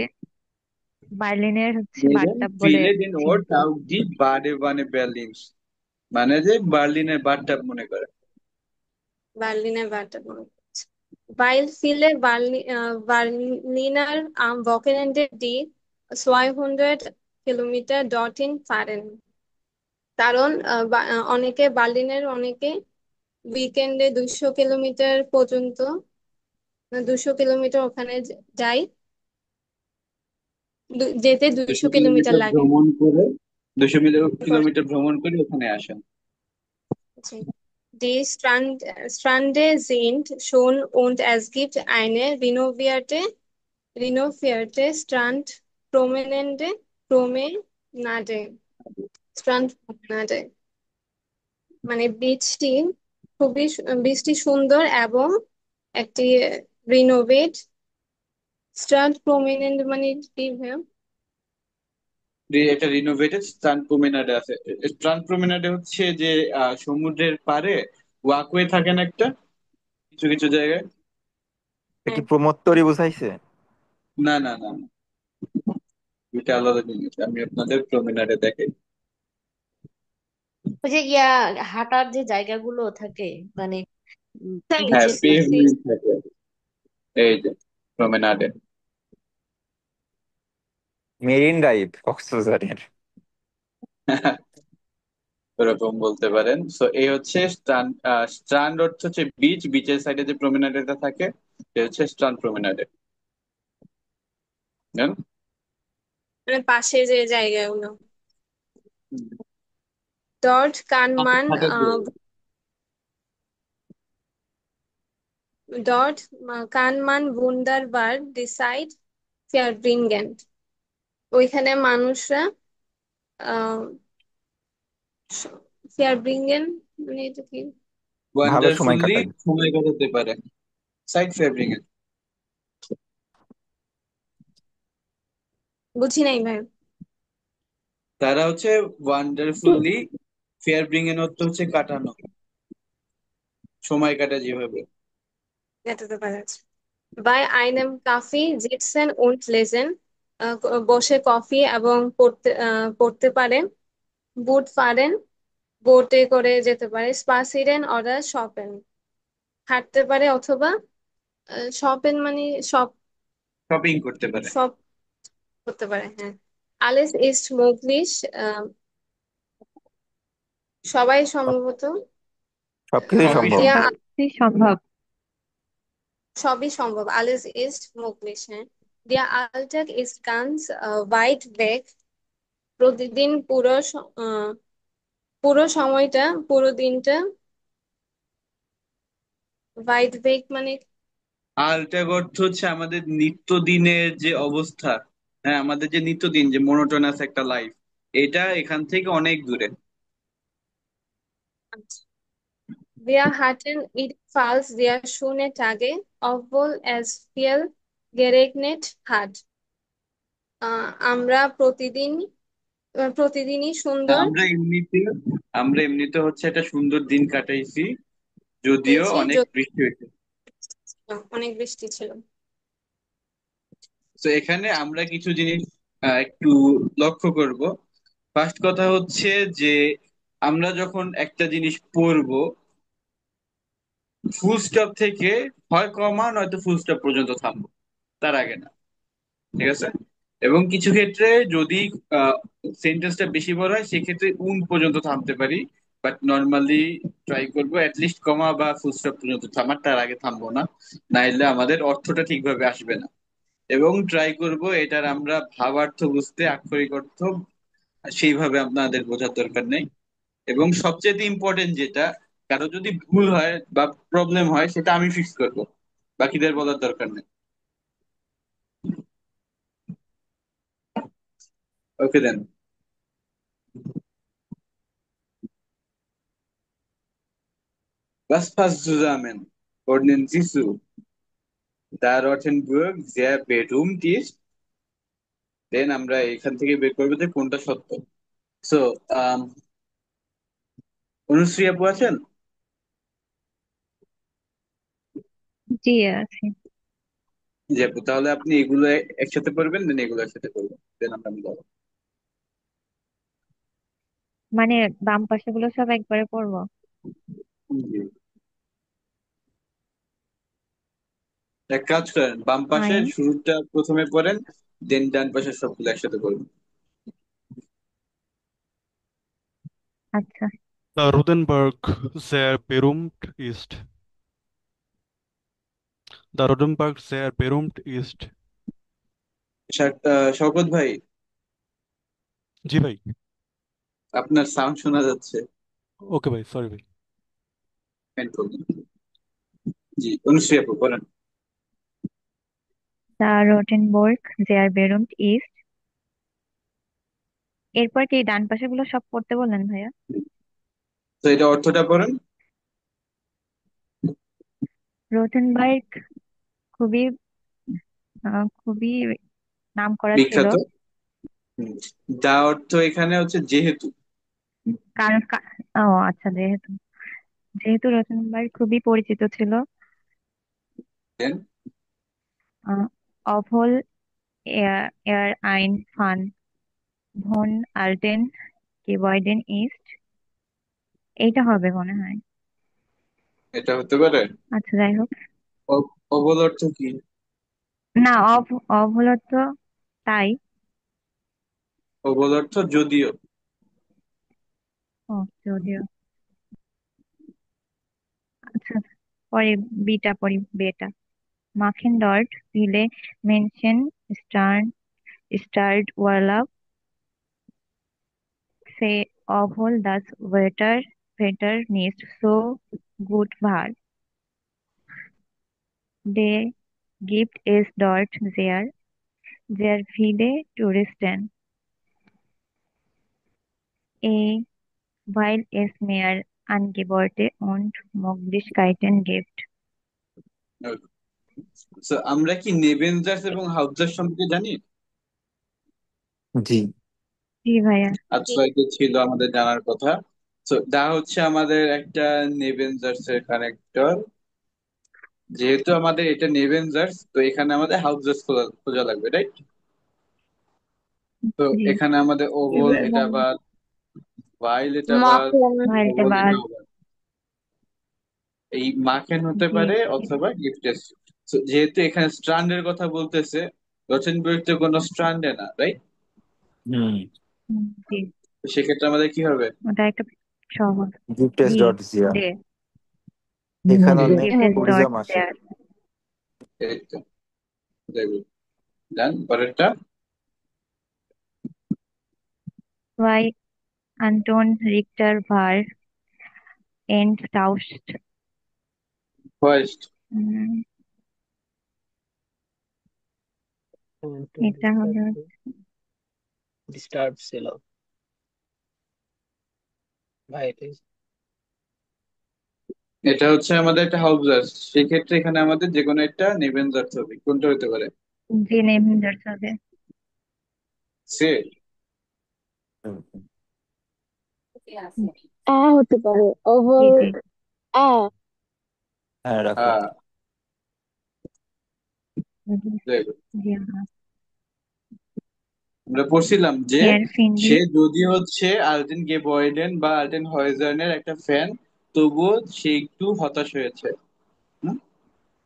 বার্লিনের নেনেন বাথটাব বলে ফিলে দেন চিনত। অর্থ আউক দি বাডে বানে বার্লিনস, মানে যে বার্লিনের বাথটাব মনে করে। বার্লিনের বারটা মনে পড়ছে। Weil viele Berliner am Wochenende die 200 Kilometer dorthin fahren, কারণ অনেকে উইকেন্ডে 200 কিলোমিটার পর্যন্ত 200 কিলোমিটার ওখানে যায়। যেতে 200 দুশো কিলোমিটার কিলোমিটার লাগে। ভ্রমণ করে, করে। কিলোমিটার ভ্রমণ করে ওখানে আসেন। জি। Die Strände sind schön und es gibt eine renovierte Promenade, Strandpromenade, মানে বীজটি সুন্দর এবং একটি রিনোভেট স্ট্রান্ড প্রমিনেন্ট মানে কি ভাইয়া? একটা রিনোভেটেড স্ট্রান্ড প্রমেনাডে আছে। স্ট্রান্ড প্রমেনাডে হচ্ছে যে সমুদ্রের পাড়ে ওয়াকওয়ে থাকে না একটা, কিছু কিছু জায়গায়। এটা কি হ্যাঁ, প্রমোত্তরই বুঝাইছে? না না না না, এটা আলাদা জিনিস, আমি আপনাদের প্রমেনাডে দেখাই। ওই যে হাঁটার যে জায়গাগুলো থাকে, মানে তাই। হ্যাঁ, বিচের পাশে। পেভমেন্ট থাকে, এই যে প্রমেনাডে। মেরিন ড্রাইভ কক্সবাজারের। ওরকম বলতে পারেন। সো এই হচ্ছে স্ট্রান্ড। স্ট্রান্ড অর্থ হচ্ছে বিচ, বিচের সাইডে যে প্রমেনাডেটা থাকে সে হচ্ছে স্ট্রান্ড প্রমেনাডে। মানে পাশে যে জায়গাগুলো, dort kann man wunderbar die Zeit verbringen, ওইখানে মানুষরা আহ verbringen মানে এটা কি? ভালো সময় ওয়ান্ডারফুলি কাটাই। সময় কাটাতে পারে, সাইড ফেভারিং এ। বুঝি নাই ভাই। তারা হচ্ছে ওয়ান্ডারফুলি, ফেয়ার এর অর্থ হচ্ছে কাটানো, সময় কাটা যেভাবে। এটা তো পারা যাচ্ছে। Bei einem Kaffee sitzen und lesen, বসে কফি এবং পড়তে পারে। বুট ফারেন বোটে করে যেতে পারে। স্পাসিরেন অর্ডার শপেন হাঁটতে পারে অথবা শপেন মানে শপ শপিং করতে পারে। শপ করতে পারে। হ্যাঁ। আলেস ইস্ট মোগলিশ, সবাই সম্ভবত। সবকিছুই সবই সম্ভব। দিয়া সম্ভব। সবই সম্ভব। সবই সম্ভব, আলেস ইস্ট মোগলিশ। হ্যাঁ। দিয়া আলটাক ইস্ট গানস ওয়াইড বেক, প্রতিদিন পুরো সময়টা পুরো দিনটা। ওয়াইড বেক মানে আলট্যাগ অর্থ হচ্ছে আমাদের নিত্যদিনের যে অবস্থা, হ্যাঁ আমাদের যে নিত্যদিন যে মনোটোনাস একটা লাইফ, এটা এখান থেকে অনেক দূরে। Wir hatten ebenfalls sehr schöne Tage, obwohl es viel geregnet hat. আমরা প্রতিদিনই সুন্দর আমরা এমনিতে আমরা এমনিতে হচ্ছে একটা সুন্দর দিন কাটাইছি, যদিও পেয়েছি, অনেক বৃষ্টি হয়েছে। অনেক বৃষ্টি ছিল। তো এখানে আমরা কিছু জিনিস একটু লক্ষ্য করব। ফার্স্ট কথা হচ্ছে যে আমরা যখন একটা জিনিস পড়বো, ফুল স্টপ থেকে হয় কমা নয়তো ফুল স্টপ পর্যন্ত থামবো, তার আগে না। ঠিক আছে? এবং কিছু ক্ষেত্রে যদি সেন্টেন্সটা বেশি বড় হয় সেক্ষেত্রে পর্যন্ত থামতে পারি, বাট নর্মালি ট্রাই করবো লিস্ট কমা বা ফুল স্টপ পর্যন্ত থামার, তার আগে থামবো না, নাইলে আমাদের অর্থটা ঠিকভাবে আসবে না। এবং ট্রাই করব এটার আমরা ভাবার্থ বুঝতে, আক্ষরিক অর্থ সেইভাবে আপনাদের বোঝার দরকার নেই। এবং সবচেয়ে ইম্পর্টেন্ট যেটা, কারো যদি ভুল হয় বা প্রবলেম হয় সেটা আমি ফিক্স করব, বাকিদের বলার দরকার নেই। ওকে দেন। Was passt zusammen? Ordnen Sie zu. Da Rothenburg sehr berühmt ist, দেন আমরা এখান থেকে বের করবো যে কোনটা সত্য। সো অনুশ্রী আপু আছেন? জি আছে। জি আপু, তাহলে আপনি এগুলো একসাথে পড়বেন, দেন এগুলো একসাথে করবেন, দেন আমরা মিলাবো। মানে বাম পাশে গুলো সব একবারে পড়বো? জি। এক কাজ করেন, বাম পাশের ফাইন। শুরুটা প্রথমে পড়েন, দেন ডান পাশের সবগুলো একসাথে করবেন। আচ্ছা। The Rodenburg sehr berühmt ist. The Rodenburg sehr berühmt ist. Shawkat ভাই, জি ভাই। আপনার সাউন্ড শোনা যাচ্ছে। ওকে ভাই, সরি ভাই। জি, অনুশ্রী আপু বলেন। দা রোটেনবর্গ জেয়ার বেরুমট ইস্ট। এরপর কি ডান পাশে গুলো সব পড়তে বললেন ভাইয়া? তো এটা অর্থটা পড়েন। রোটেনবার্গ খুবই খুবই নাম করা ছিল। বিখ্যাত। দা অর্থ এখানে হচ্ছে যেহেতু। কারণ ও আচ্ছা, যেহেতু যেহেতু রোটেনবার্গ খুবই পরিচিত ছিল। দেন অভল এয়ার আইন ফান ভন আলটেন গেবয়ডেন ইস্ট। এইটা হবে মনে হয়। এটা হতে পারে। আচ্ছা, যাই হোক। অবল অর্থ কি? না, অভল অর্থ তাই। অবল অর্থ যদিও। ও যদিও। আচ্ছা, পরে বিটা পরি, বেটা মাখন ডট ভিলে মেনশন স্টার্ট ওয়ার্লাপ সে অভল দাস ওয়েটার নিস্ট সো গুড ভার দে গিফট এস ডট দেয়ার ভিলে টুরিস্টেন এ while es mehr Angebote und Möglichkeiten gibt. So, আমরা কি নেবেনজার্স এবং হাউজার্স সম্পর্কে জানি? জি। জি ভাইয়া। আচ্ছা, এটা ছিল আমাদের জানার কথা। তো দা হচ্ছে আমাদের একটা নেবেনজার্স এর কানেক্টর। যেহেতু আমাদের এটা নেবেনজার্স, তো এখানে আমাদের হাউজার্স খোঁজা লাগবে, রাইট? তো জি। এখানে আমাদের ওভল এটা বাদ, ভাইল এটা বাদ, ভাইলটা ওভল বাদ। এটাও বাদ। এই মাখেন হতে জি। পারে অথবা গিফটেস। যেহেতু এখানে স্ট্রান্ডের কথা বলতেছে, রচনবর্গ তো কোনো স্ট্রান্ডে না, রাইট? হুম। জি। সেক্ষেত্রে আমাদের কি হবে? ওটা একটা সহজ। গিফটেস জি। ডট জিয়া। দে এখানে অনেক গিফটেস ডট ট্যুরিজম আসে। দেয়ার। এই তো, দেখুন, ডান। পরেরটা ওয়াই আন্টন রিক্টার ভার এন্ড টাউস্ট। ফার্স্ট। এটা হবে ডিস্টার্ব ছিল ভাই। এটা হচ্ছে আমাদের একটা হাউজার্স, সেক্ষেত্রে এখানে আমাদের যে কোনো একটা নেবেনজার্স হবে। কোনটা হতে পারে? জি নেম দর্শাবে। সে হতে পারে জি ওভাল। জি হ্যাঁ, রাখো। জি হ্যাঁ। আমরা পড়ছিলাম যে হেয়ার ফিন্ডি। সে যদি হচ্ছে আলটেন গেবয়েডেন বা আলটেন হয়েজার্নের একটা ফ্যান, তবুও সে একটু হতাশ হয়েছে।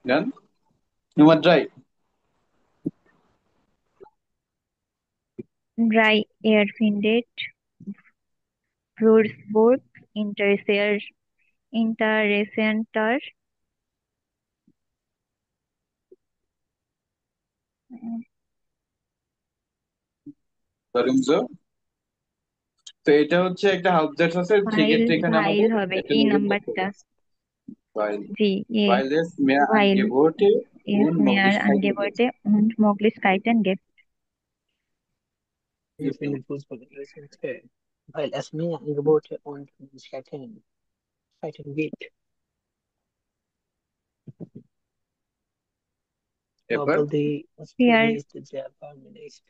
জান তোমার রাইট। ড্রাই এয়ার ফিন্ডেড Würzburg Interessenter Warum so? তো এটা হচ্ছে একটা হাউসজার্স আছে, ভাইল সেক্ষেত্রে এখানে ভাইল আমাদের হবে একটা এই নেবেন করতে নাম্বারটা। হবে। Weil, জি weil es mehr ভাইল Angebote ist und mehr Möglichkeiten gibt. Angebote und Möglichkeiten gibt. Ich finde Fußball interessant, weil es mehr Angebote und Möglichkeiten gibt. এরপর Obwohl die Here Ausbildung ist sehr spannend ist.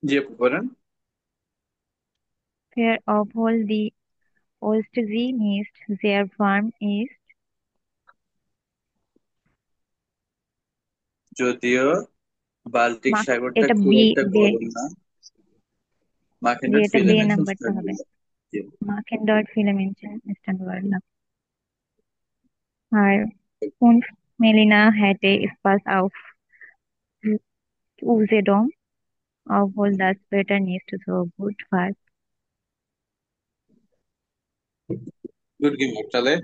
জি আপু বলেন। here obwohl die Ostsee nicht sehr warm ist, যদিও Baltic সাগরটা এটা খুব B একটা বে গরম না, জি মার্কেন্ডার এটা বে ফিলামেন্টস নাম্বারটা হবে। Machen dort viele Menschen ist ein Wörter. Und Melina hätte Spaß auf Usedom, obwohl das Wetter nicht so gut war. Gut gemacht, alle.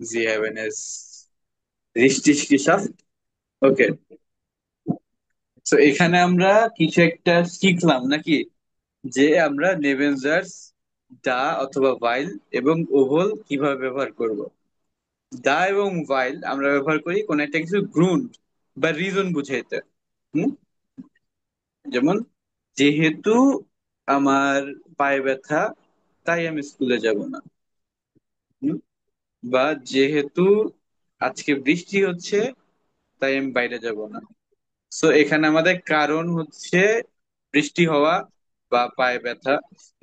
Sie haben es richtig geschafft. ওকে, তো এখানে আমরা কিছু একটা শিখলাম নাকি, যে আমরা নেবেনজার্স দা অথবা ভাইল এবং ওভল কিভাবে ব্যবহার করব। দা এবং ভাইল আমরা ব্যবহার করি কোন একটা কিছু গ্রুন্ড বা রিজন বুঝাইতে। হুম, যেমন যেহেতু আমার পায়ে ব্যথা তাই আমি স্কুলে যাব না। হুম, বা যেহেতু আজকে বৃষ্টি হচ্ছে তাই আমি বাইরে যাব না। সো এখানে আমাদের কারণ হচ্ছে বৃষ্টি হওয়া বা পায়ে ব্যথা,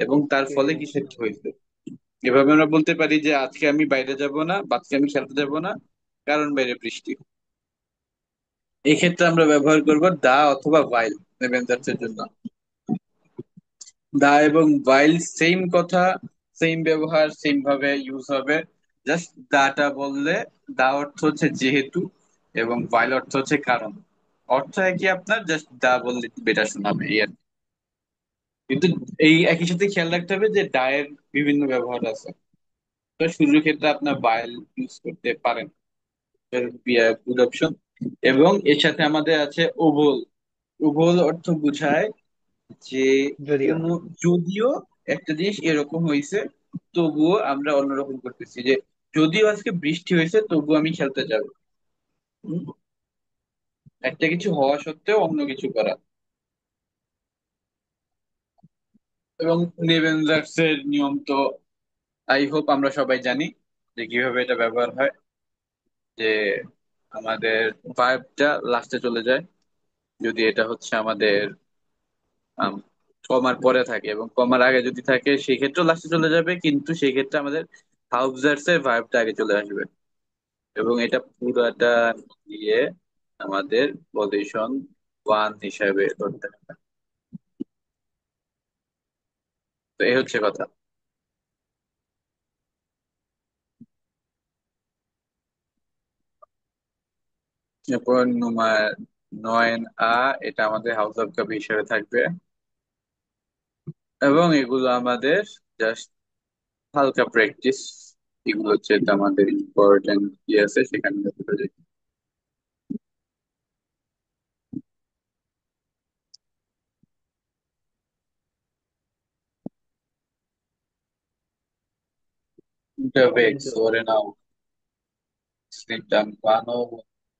এবং তার ফলে কিছু একটা হয়েছে। এভাবে আমরা বলতে পারি যে আজকে আমি বাইরে যাব না বা আজকে আমি খেলতে যাব না, কারণ বাইরে বৃষ্টি। এই ক্ষেত্রে আমরা ব্যবহার করব দা অথবা ভাইল নেবেনজার্সের জন্য। দা এবং ভাইল সেম কথা, সেম ব্যবহার, সেম ভাবে ইউজ হবে। জাস্ট দাটা বললে দা অর্থ হচ্ছে যেহেতু এবং ভাইল অর্থ হচ্ছে কারণ। অর্থ একই আপনার, জাস্ট দা বললে বেটার শোনাবে এই আর কি। কিন্তু এই একই সাথে খেয়াল রাখতে হবে যে ডায়ের বিভিন্ন ব্যবহার আছে। তো শুরুর ক্ষেত্রে আপনার ভাইল ইউজ করতে পারেন, গুড অপশন। এবং এর সাথে আমাদের আছে ওভল। ওভল অর্থ বোঝায় যে যদিও কোনো, যদিও একটা জিনিস এরকম হয়েছে তবুও আমরা অন্যরকম করতেছি, যে যদিও আজকে বৃষ্টি হয়েছে তবুও আমি খেলতে যাব। হুম? একটা কিছু হওয়া সত্ত্বেও অন্য কিছু করা। এবং নেবেনজার্সের নিয়ম তো আই হোপ আমরা সবাই জানি যে কিভাবে এটা ব্যবহার হয়। যে আমাদের ভার্বটা লাস্টে চলে যায় যদি এটা হচ্ছে আমাদের কমার পরে থাকে, এবং কমার আগে যদি থাকে সেই ক্ষেত্রে লাস্টে চলে যাবে, কিন্তু সেই ক্ষেত্রে আমাদের হাউজার্স এর ভার্বটা আগে চলে আসবে। এবং এটা পুরাটা দিয়ে আমাদের পজিশন ওয়ান হিসাবে ধরতে হবে। তো এই হচ্ছে কথা। এরপর নয় আ, এটা আমাদের হাউস অফ কাপ হিসেবে থাকবে, এবং এগুলো আমাদের জাস্ট হালকা প্র্যাকটিস। এগুলো হচ্ছে আমাদের ইম্পর্টেন্ট কি আছে সেখানে দেখতে যাই। Unterwegs oder auch sind am Bahnhof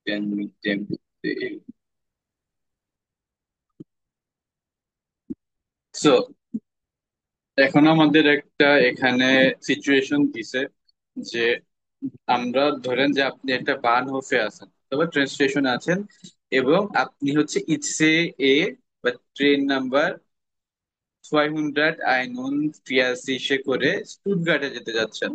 und mit dem so এখন আমাদের একটা এখানে সিচুয়েশন দিছে যে আমরা ধরেন যে আপনি একটা বানহোফে আছেন, তবে ট্রেন স্টেশনে আছেন, এবং আপনি হচ্ছে ইচ্ছে এ বা ট্রেন নাম্বার 281 করে স্টুটগার্টে যেতে যাচ্ছেন।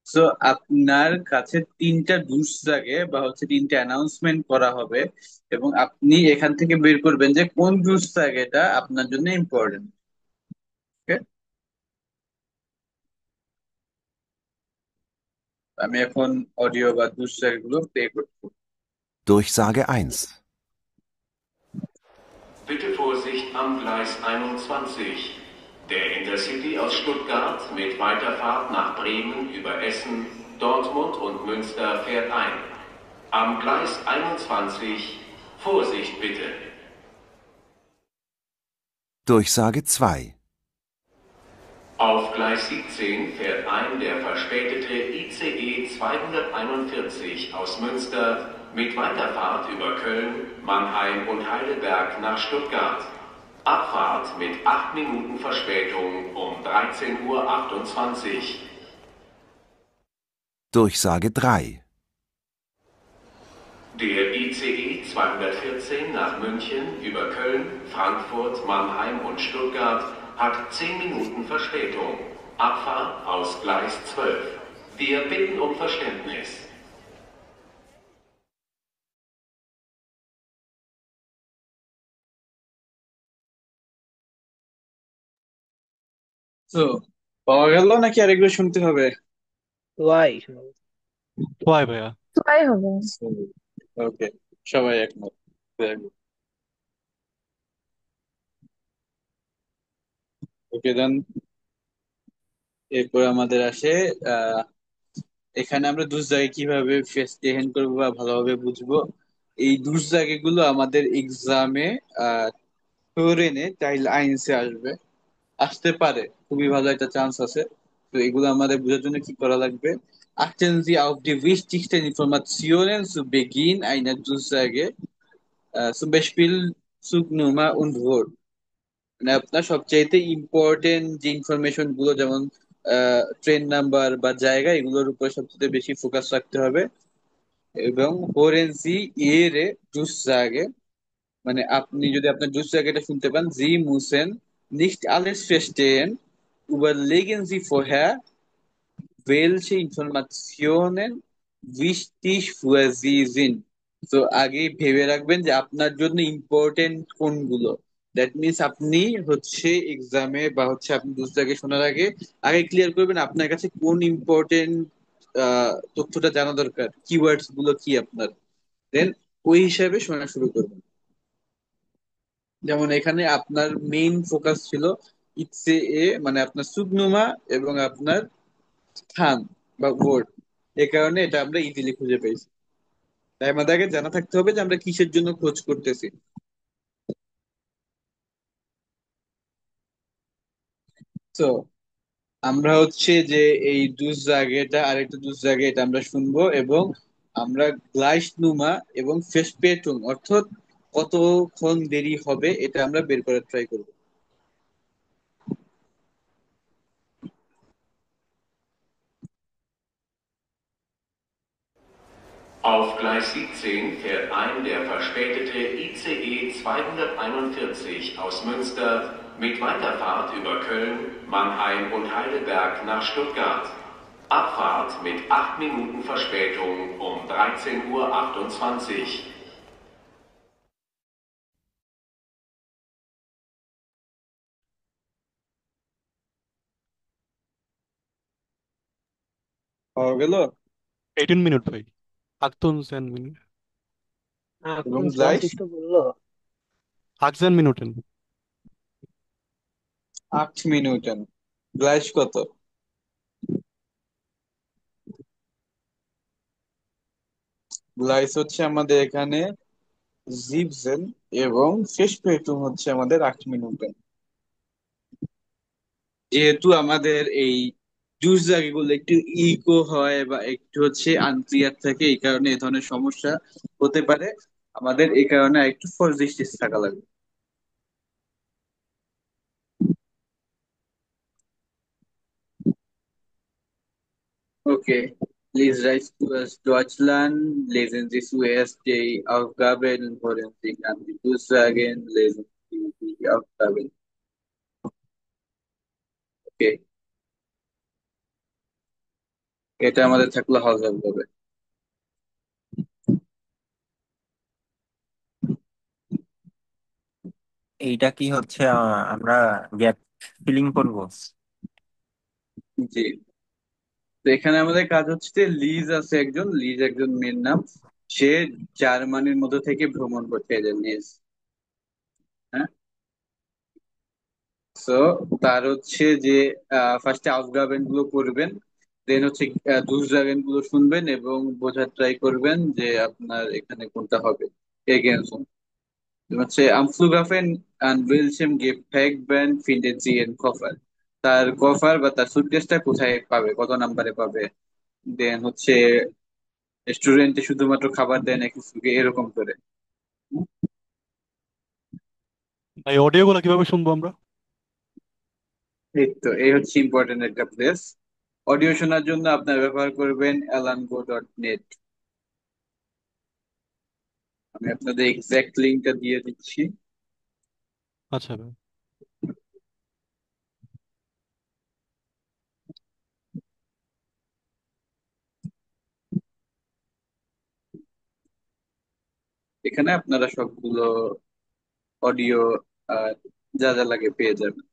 সো আপনার কাছে তিনটা দুরসাগে বা হচ্ছে তিনটা অ্যানাউন্সমেন্ট করা হবে, এবং আপনি এখান থেকে বের করবেন যে কোন দুরসাগেটা আপনার জন্য ইম্পর্টেন্ট। আমি এখন অডিও বা দুরসাগগুলো প্লে করবো। Durchsage 1. Bitte Vorsicht am Gleis 21. Der Intercity aus Stuttgart mit Weiterfahrt nach Bremen über Essen, Dortmund und Münster fährt ein. Am Gleis 21 Vorsicht bitte. Durchsage 2. Auf Gleis 17 fährt ein der verspätete ICE 241 aus Münster mit Weiterfahrt über Köln, Mannheim und Heidelberg nach Stuttgart. Abfahrt mit 8 Minuten Verspätung um 13:28 Uhr. Durchsage 3. Der ICE 214 nach München über Köln, Frankfurt, Mannheim und Stuttgart hat 10 Minuten Verspätung. Abfahrt aus Gleis 12. Wir bitten um Verständnis. তো পাওয়া গেল নাকি আরেকবার শুনতে হবে? Y Y ভাইয়া। তাই হবে। ওকে, সবাই একমত। ওকে দেন, এরপর আমাদের আসে এখানে আমরা দুর্জাগে কিভাবে ফেস টেহেন করবো বা ভালোভাবে বুঝবো। এই দুর্জাগে আমাদের এক্সামে থিওরেনে চাইলে আইনসে আসতে পারে, খুবই ভালো একটা চান্স আছে। তো এগুলো আমাদের বোঝার জন্য কি করা লাগবে? Achten Sie auf die wichtigsten Informationen zu Beginn einer Durchsage, zum Beispiel Zugnummer und Wort. মানে আপনার সবচাইতে ইম্পর্টেন্ট যে ইনফরমেশন গুলো, যেমন ট্রেন নাম্বার বা জায়গা, এগুলোর উপর সবচেয়ে বেশি ফোকাস রাখতে হবে। এবং ফোরেন্সি এর Durchsage, মানে আপনি যদি আপনার Durchsageটা শুনতে পান, Sie müssen nicht alles verstehen, überlegen Sie vorher, welche Informationen wichtig für Sie sind. তো আগে ভেবে রাখবেন যে আপনার জন্য ইম্পর্টেন্ট কোনগুলো। দ্যাট মিনস আপনি হচ্ছে এক্সামে বা হচ্ছে আপনি দুসরাকে শোনার আগে আগে ক্লিয়ার করবেন আপনার কাছে কোন ইম্পর্টেন্ট তথ্যটা জানা দরকার, কিওয়ার্ডস গুলো কি আপনার, দেন ওই হিসাবে শোনা শুরু করবেন। যেমন এখানে আপনার মেইন ফোকাস ছিল ইটসে এ, মানে আপনার সুগনুমা এবং আপনার স্থান বা ওয়ার্ড। এ কারণে এটা আমরা ইজিলি খুঁজে পেয়েছি। তাই আমাদের আগে জানা থাকতে হবে যে আমরা কিসের জন্য খোঁজ করতেছি। তো আমরা হচ্ছে যে এই দুসজাগেটা, আরেকটা দুসজাগে, এটা আমরা শুনবো এবং আমরা গ্লাইসনুমা এবং ফেসপেটুম অর্থাৎ কতক্ষণ দেরি হবে এটা আমরা বের করার ট্রাই করবো। Auf Gleis 17 fährt ein der verspätete ICE 241 aus Münster mit Weiterfahrt über Köln, Mannheim und Heidelberg nach Stuttgart. Abfahrt mit 8 Minuten Verspätung um 13:28 Uhr. পাওয়া গেল? 18 মিনিট ভাই। Achten Sie Minuten. এবং কোন গ্লাইস ফ্রান্সিসকো বললো? 18 Minuten. 8 মিনিটেন। গ্লাইস কত? গ্লাইস হচ্ছে আমাদের এখানে জিবজেন এবং ফেসপেটুম হচ্ছে আমাদের 8 মিনিটেন। যেহেতু আমাদের এই জুস জায়গাগুলো একটু ইকো হয় বা একটু হচ্ছে আনক্লিয়ার থাকে, এই কারণে এই ধরনের সমস্যা হতে পারে। আমাদের এই কারণে একটু ফরজিস্টিস থাকা লাগবে। Okay, please rise to us Deutschland, lesen Sie zuerst die Aufgaben und hören Sie an die Durchsagen, lesen Sie die Aufgaben. Okay, এটা আমাদের থাকলো হাউস হবে। এইটা কি হচ্ছে আমরা গ্যাপ ফিলিং করব? জি, তো এখানে আমাদের কাজ হচ্ছে যে লিজ একজন মেয়ের নাম, সে জার্মানির মধ্যে থেকে ভ্রমণ করতে নিয়েছে। হ্যাঁ, তো তার হচ্ছে যে ফার্স্টে আউফগাবেন গুলো করবেন দেন হচ্ছে দুর্জাগেন গুলো শুনবেন এবং বোঝার ট্রাই করবেন যে আপনার এখানে কোনটা হবে। এগেনস্ট হচ্ছে আমফ্লুগাফেন and Wilhelm Gepäckbahn findet sie ihren Koffer। তার কফার বা তার সুটকেসটা কোথায় পাবে, কত নাম্বারে পাবে। দেন হচ্ছে রেস্টুরেন্টে শুধুমাত্র খাবার দেয় নাকি ফুকে, এরকম করে। এই অডিও গুলো কিভাবে শুনবো আমরা? এই তো এই হচ্ছে ইম্পর্টেন্ট একটা প্লেস। অডিও শোনার জন্য আপনার ব্যবহার করবেন alango.net। আমি আপনাদের এক্সাক্ট লিঙ্কটা দিয়ে দিচ্ছি। আচ্ছা ভাই। এখানে আপনারা সবগুলো অডিও আর যা যা লাগে পেয়ে যাবেন।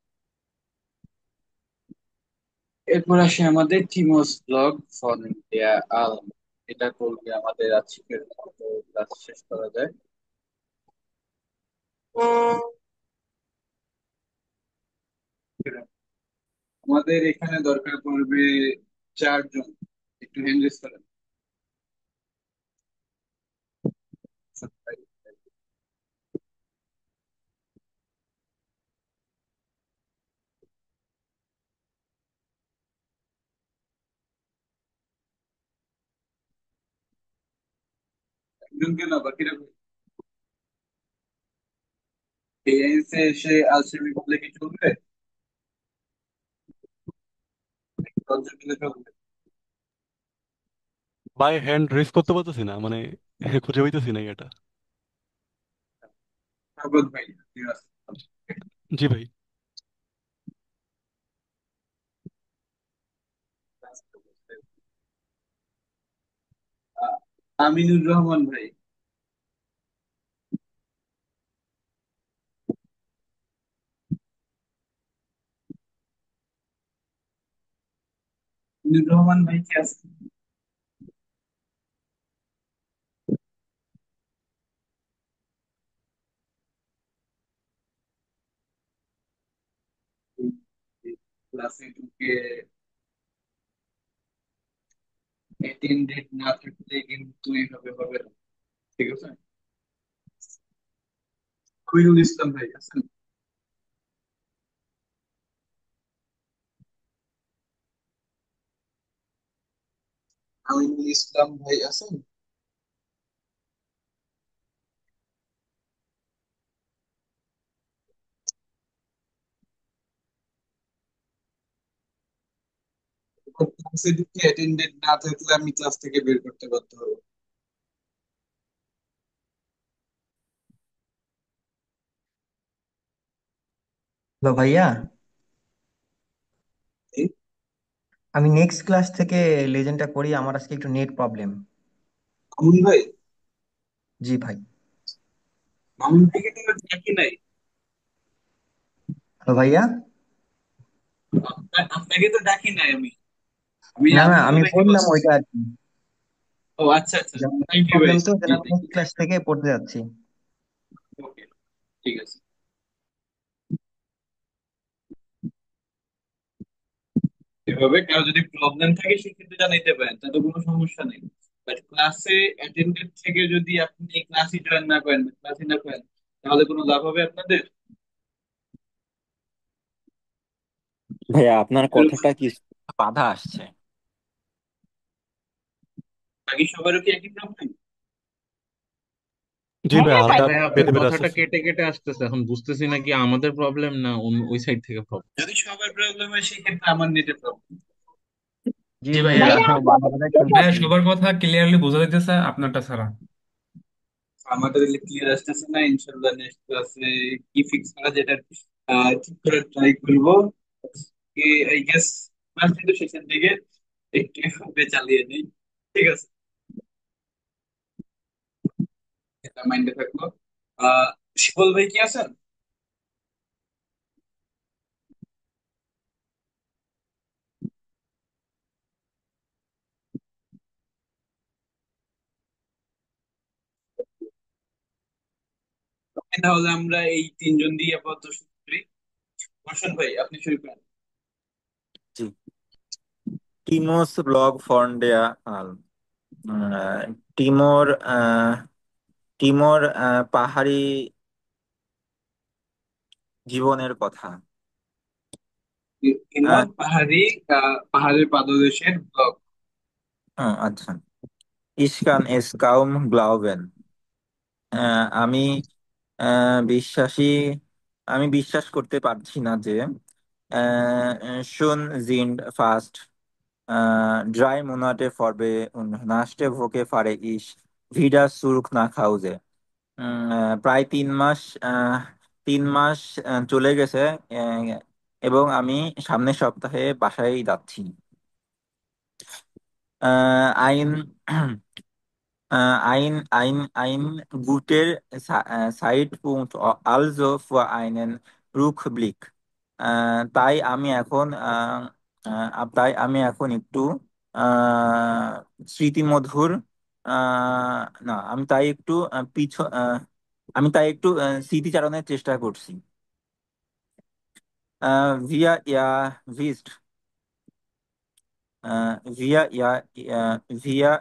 এরপর আসে আমাদের টিমোস ব্লগ ফর ইন্ডিয়া আলম। এটা করলে আমাদের আজকের মতো ক্লাস শেষ করা যায়। আমাদের এখানে দরকার পড়বে 4 জন। একটু হ্যান্ড রেজ করেন। একজন কেন, বাকিরা কই? এসে এসে আলসেমি করলে কি চলবে? 10 জন মিলে চলবে। ভাই হ্যান্ড রেজ করতে পারতেছি না, মানে খুঁজে পাইতেছি না এটা। স্বাগত ভাই, আপনি আছেন? জি ভাই। আমিনুর রহমান ভাই। আমিনুর রহমান ভাই কি আছেন? ক্লাসে ঢুকে অ্যাটেন্ডেড না থাকলে কিন্তু এইভাবে হবে না। ঠিক আছে। খৈরুল ইসলাম ভাই আছেন? আমিনুল ইসলাম ভাই আছেন? ক্লাসে ঢুকে অ্যাটেন্ডেড না থাকলে আমি ক্লাস থেকে বের করতে বাধ্য হবো। হ্যালো ভাইয়া, এই, আমি নেক্সট ক্লাস থেকে লেজেন্ডটা করি। আমার আজকে একটু নেট প্রবলেম। মামুন ভাই। জি ভাই। মামুন ভাইকে তো ডাকি নাই। হ্যালো ভাইয়া। আপনাকে তো ডাকি নাই আমি। আমি না না, আমিনুল আমি ভাইকে বললাম বলছি। ওইটা আর কি। ও আচ্ছা আচ্ছা, যে আমার নেট থ্যাংক ইউ ভাই। প্রবলেম তো, যেন জি আমি জি, নেক্সট ক্লাস থেকে পড়তে যাচ্ছি। ওকে, ঠিক আছে। এভাবে কারো যদি প্রবলেম থাকে সেক্ষেত্রে জানাইতে পারেন, তাতে কোনো সমস্যা নেই। বাট ক্লাসে অ্যাটেন্ডেড থেকে যদি আপনি ক্লাসই জয়েন না করেন, ক্লাসই না করেন, তাহলে কোনো লাভ হবে আপনাদের? ভাইয়া আপনার এটার উপর কথাটা কি বাধা আসছে? বাকি সবারও কি একই প্রবলেম? জি ভাই, হ্যাঁ হালকা ভাই, আপনার বেঁধে বেঁধে কথাটা আসতেছে। কেটে কেটে আসতেছে, এখন বুঝতেছি না কি আমাদের প্রবলেম না ওই সাইড থেকে প্রবলেম। যদি সবার প্রবলেম হয় সেক্ষেত্রে আমার নেটের প্রবলেম। জি জি ভাইয়া, ভাইয়া। ভাইয়া আপনার বাধা বাধাই ভাইয়া শুনতেছি। সবার কথা ক্লিয়ারলি বোঝা যাইতেছে, আপনারটা ছাড়া। আমাদের ক্লিয়ার আসতেছে না। ইনশাল্লাহ নেক্সট ক্লাসে কি ফিক্স করা যেটা ঠিক করে ট্রাই করবো। আই গেস ক্লাস কিন্তু শেষের দিকে একটু এভাবে চালিয়ে নিই। ঠিক আছে, এটা মাইন্ডে থাকলো। আহ শিবল ভাই কি আছেন? তাহলে আমরা এই 3 জন দিয়ে আপাতত শুরু করি। রোশন ভাই আপনি শুরু করেন। জি, টিমোস ব্লগ ফন্ডেয়া আল আহ, টিমোর আহ, টিমোর পাহাড়ি জীবনের কথা। আহ, ইমন পাহাড়ের পাদদেশের ব্লগ। আচ্ছা। ইসকান এস কাউম গ্লাউবেন। আমি বিশ্বাসী আমি বিশ্বাস করতে পারছি না যে শুন জিন্ড ফাস্ট ড্রাই মুনাটে ফরবে নাস্টে ভোকে ফারে ইস ভিডা সুরুক না খাউজে। প্রায় 3 মাস 3 মাস চলে গেছে, আহ, এবং আমি সামনের সপ্তাহে বাসায় যাচ্ছি। আইন ein guter Zeitpunkt also für einen Rückblick. তাই আমি এখন একটু স্মৃতিমধুর আমি তাই একটু আমি তাই একটু স্মৃতিচারণের চেষ্টা করছি। ভিয়া ইয়া ভিস্ট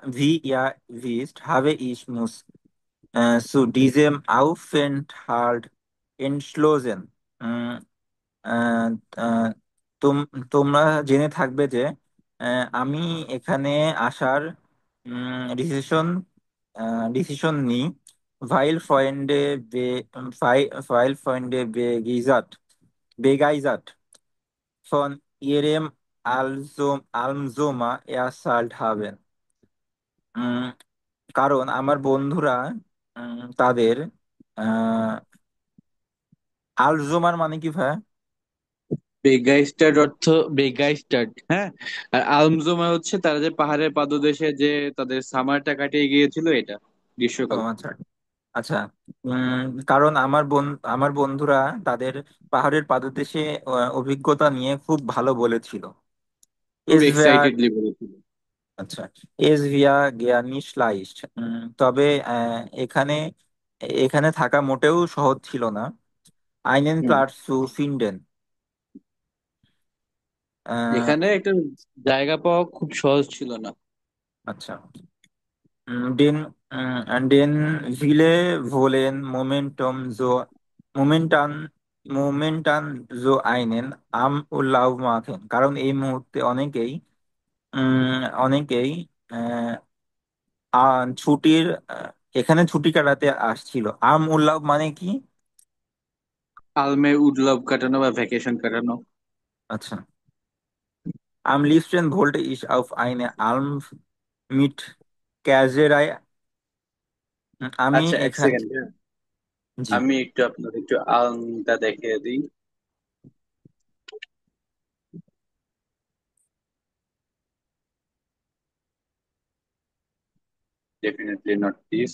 wie ihr wisst, habe ich muss zu diesem Aufenthalt entschlossen. উম, আহ, আহ, তোমরা জেনে থাকবে যে আমি এখানে আসার ডিসিশন ডিসিশন নিই ভাইল ফ্রেন্ডে বে ভাইল ফ্রেন্ডে বেগাইজাত von ihrem Almsommer erzählt haben. উম, কারণ আমার বন্ধুরা তাদের আহ, আলজোমার মানে কি ভাই? বেগাইস্টাড অর্থ বেগাইস্টাড, হ্যাঁ। আর আলমজোমা হচ্ছে তারা যে পাহাড়ের পাদদেশে যে তাদের সামারটা কাটিয়ে গিয়েছিল, এটা ও গ্রীষ্মকাল। আচ্ছা আচ্ছা। কারণ আমার বন্ধুরা তাদের পাহাড়ের পাদদেশে অভিজ্ঞতা নিয়ে খুব ভালো বলেছিল। খুব এস ভিয়া এক্সাইটেডলি বলেছিল। আচ্ছা, এস ভিয়া জ্ঞানিশলাইস্ট। তবে এখানে এখানে থাকা মোটেও সহজ ছিল না। আইনেন হুম। Platz two ফিনডেন। এখানে একটা জায়গা পাওয়া খুব সহজ ছিল না। আচ্ছা। Den, den viele wollen momentan, so einen Urlaub machen. কারণ এই মুহূর্তে অনেকেই আহ, ছুটির এখানে ছুটি কাটাতে আসছিল। উল্লাভ মানে কি? আলমে উডলভ কাটানো বা ভ্যাকেশন কাটানো। আচ্ছা। liebsten wollte ich auf eine Alm mit Käserei। আমি আচ্ছা, এক এখানে সেকেন্ড। জি। আমি একটু আপনাদের একটু আলমটা দেখিয়ে দিই। Definitely not this.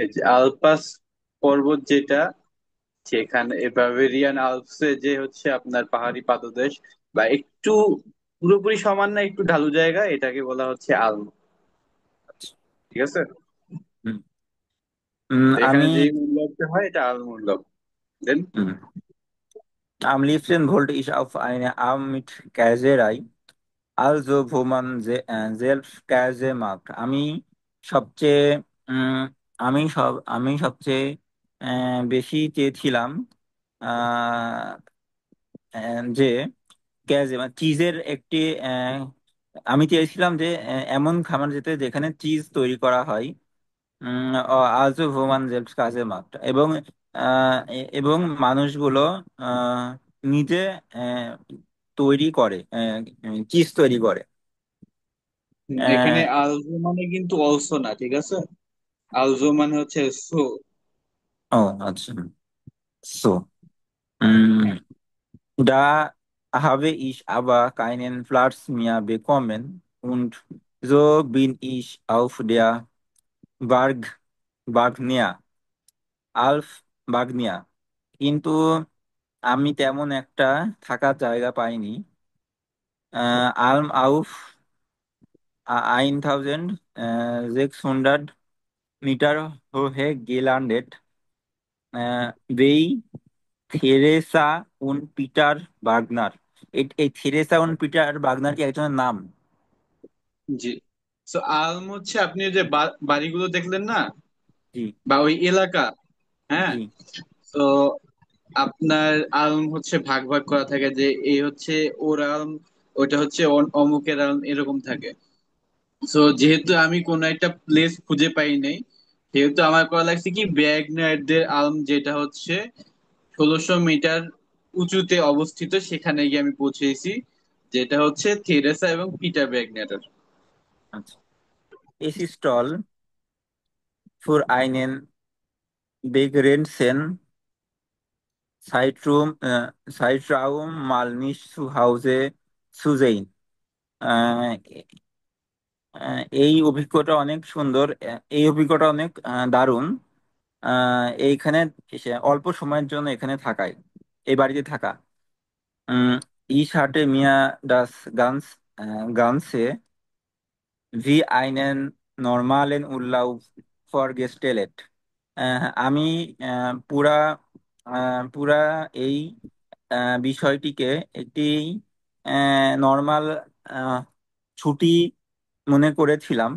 এই যে আলপাস পর্বত যেটা, সেখানে বাভেরিয়ান আলপসে যে হচ্ছে আপনার পাহাড়ি পাদদেশ বা একটু পুরোপুরি সমান না, একটু ঢালু জায়গা, এটাকে বলা হচ্ছে আলম। ঠিক আছে। হুম। তো এখানে আমি যে মূল্যটা হয় এটা আলম মূল্য। দেন হুম, am liebsten wollte ich auf eine Alm mit Käserei, also wo man selbst Käse macht। সবচেয়ে উম, আমি সবচেয়ে বেশি চেয়েছিলাম আহ, যে ক্যাজে মানে চিজের একটি আমি চেয়েছিলাম যে এমন খাবার যেখানে চিজ তৈরি করা হয়। আলসো ভোমান জেলস কাজে মাঠ এবং মানুষগুলো আহ, নিজে আহ, তৈরি করে চিজ তৈরি করে। এখানে আহ, আলজো মানে কিন্তু অলসো না, ঠিক আছে। আলজো মানে হচ্ছে সো। ও আচ্ছা। So da habe ich aber keinen Platz mehr bekommen und so bin ich auf der Bagnia আলফ বাগনিয়া। কিন্তু আমি তেমন একটা থাকার জায়গা পাইনি। আলম আউফ 1600 মিটার হয়ে গেলান্ডেড। বেই থেরেসা উন পিটার বার্গনার। এই থেরেসা উন পিটার বার্গনার কি একজনের নাম? জি। সো আলম হচ্ছে আপনি যে বাড়িগুলো দেখলেন না, জি বা ওই এলাকা, হ্যাঁ। জি তো আপনার আলম হচ্ছে ভাগ ভাগ করা থাকে, যে এই হচ্ছে ওর আলম, ওটা হচ্ছে অমুকের আলম, এরকম থাকে। সো যেহেতু আমি কোনো একটা প্লেস খুঁজে পাই নাই, সেহেতু আমার করা লাগছে কি ব্যাগনারদের আলম, যেটা হচ্ছে 1600 মিটার উঁচুতে অবস্থিত, সেখানে গিয়ে আমি পৌঁছেছি, যেটা হচ্ছে থেরেসা এবং পিটার ব্যাগনারের। আচ্ছা। Es ist toll, für einen begrenzten Zeitraum mal nicht zu Hause zu sein. আহ, এই অভিজ্ঞতা অনেক সুন্দর। এই অভিজ্ঞতা অনেক দারুণ। এইখানে অল্প সময়ের জন্য এখানে থাকায়, এই বাড়িতে থাকা। Ich hatte mir das Ganze wie einen normalen Urlaub vorgestellt. আমি পুরা পুরা এই বিষয়টিকে একটি নর্মাল ছুটি মনে করেছিলাম।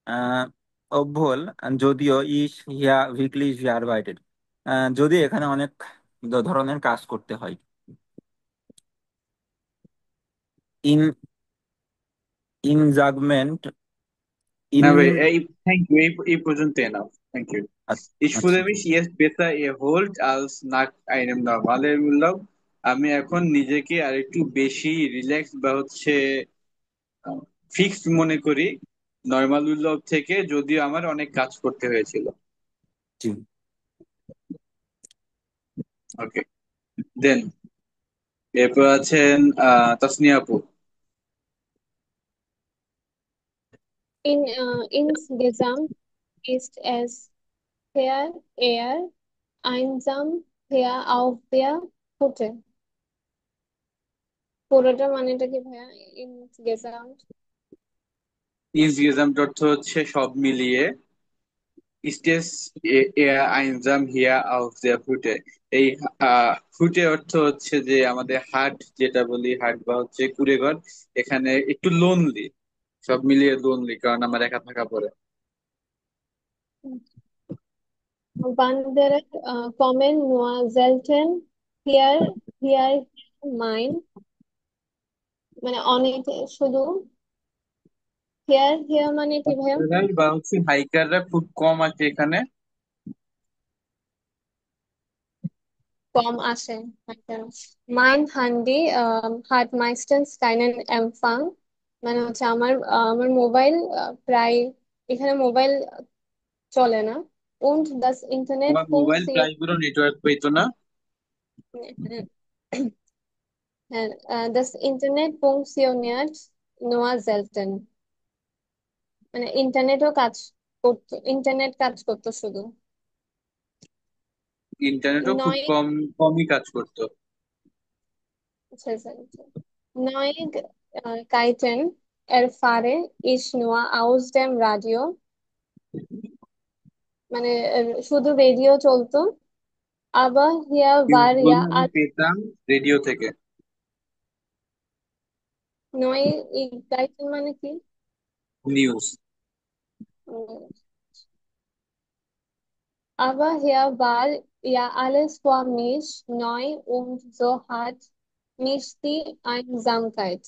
আহ, obwohl, যদিও ইস হিয়া উইকলি আরবাইটেড, যদিও এখানে অনেক ধরনের কাজ করতে হয়। ইন ইনজাগমেন্ট না ইন ভাই, এই থ্যাংক ইউ, এই পর্যন্ত এনাফ, থ্যাংক ইউ। Ich আচ্ছা fühle mich jetzt besser erholt als nach einem normalen Urlaub. আমি এখন নিজেকে আরেকটু বেশি রিল্যাক্স বা হচ্ছে ফিক্সড মনে করি নর্মাল উইলভ থেকে, যদিও আমার অনেক কাজ করতে হয়েছিল। জি। ওকে, দেন এরপর আছেন তাসনিয়া আপু। Insgesamt ist es fair, eher einsam hier auf der Hütte. পুরোটা মানেটা কি ভাইয়া? ইনগেসাম্ট ইনসগেসামট অর্থ হচ্ছে সব মিলিয়ে, স্টেস এয়ার আইনজাম হিয়া আউফ দেয়ার ফুটে। এই ফুটে অর্থ হচ্ছে যে আমাদের হাট, যেটা বলি হাট বা হচ্ছে কুড়েঘর, এখানে একটু লোনলি, সব মিলিয়ে লোনলি, কারণ আমার একা থাকা পড়ে। Wanderer kommen nur selten hier mein, মানে অনেক শুধু হিয়ার মানে কি ভাইয়া? বা হচ্ছে হাইকাররা খুব কম আছে এখানে। কম আসে। Mein Handy hat meistens keinen Empfang, মানে হচ্ছে আমার মোবাইল প্রায়, এখানে মোবাইল চলে না। Und das Internet আমার মোবাইল funktioniert, প্রায় পুরো নেটওয়ার্ক পেতো না। das Internet funktioniert nur selten, মানে ইন্টারনেট কাজ করতো শুধু। ইন্টারনেটও খুব নয় কমই কাজ করতো। আচ্ছা, আচ্ছা, আচ্ছা। Neuigkeiten erfahre ich nur aus dem Radio, মানে শুধু রেডিও চলতো। aber hier war ja নিউজগুলো আমি পেতাম রেডিও থেকে। Neuigkeiten মানে কি? নিউজ। উম, aber hier war ja alles für mich neu und so hat mich die Einsamkeit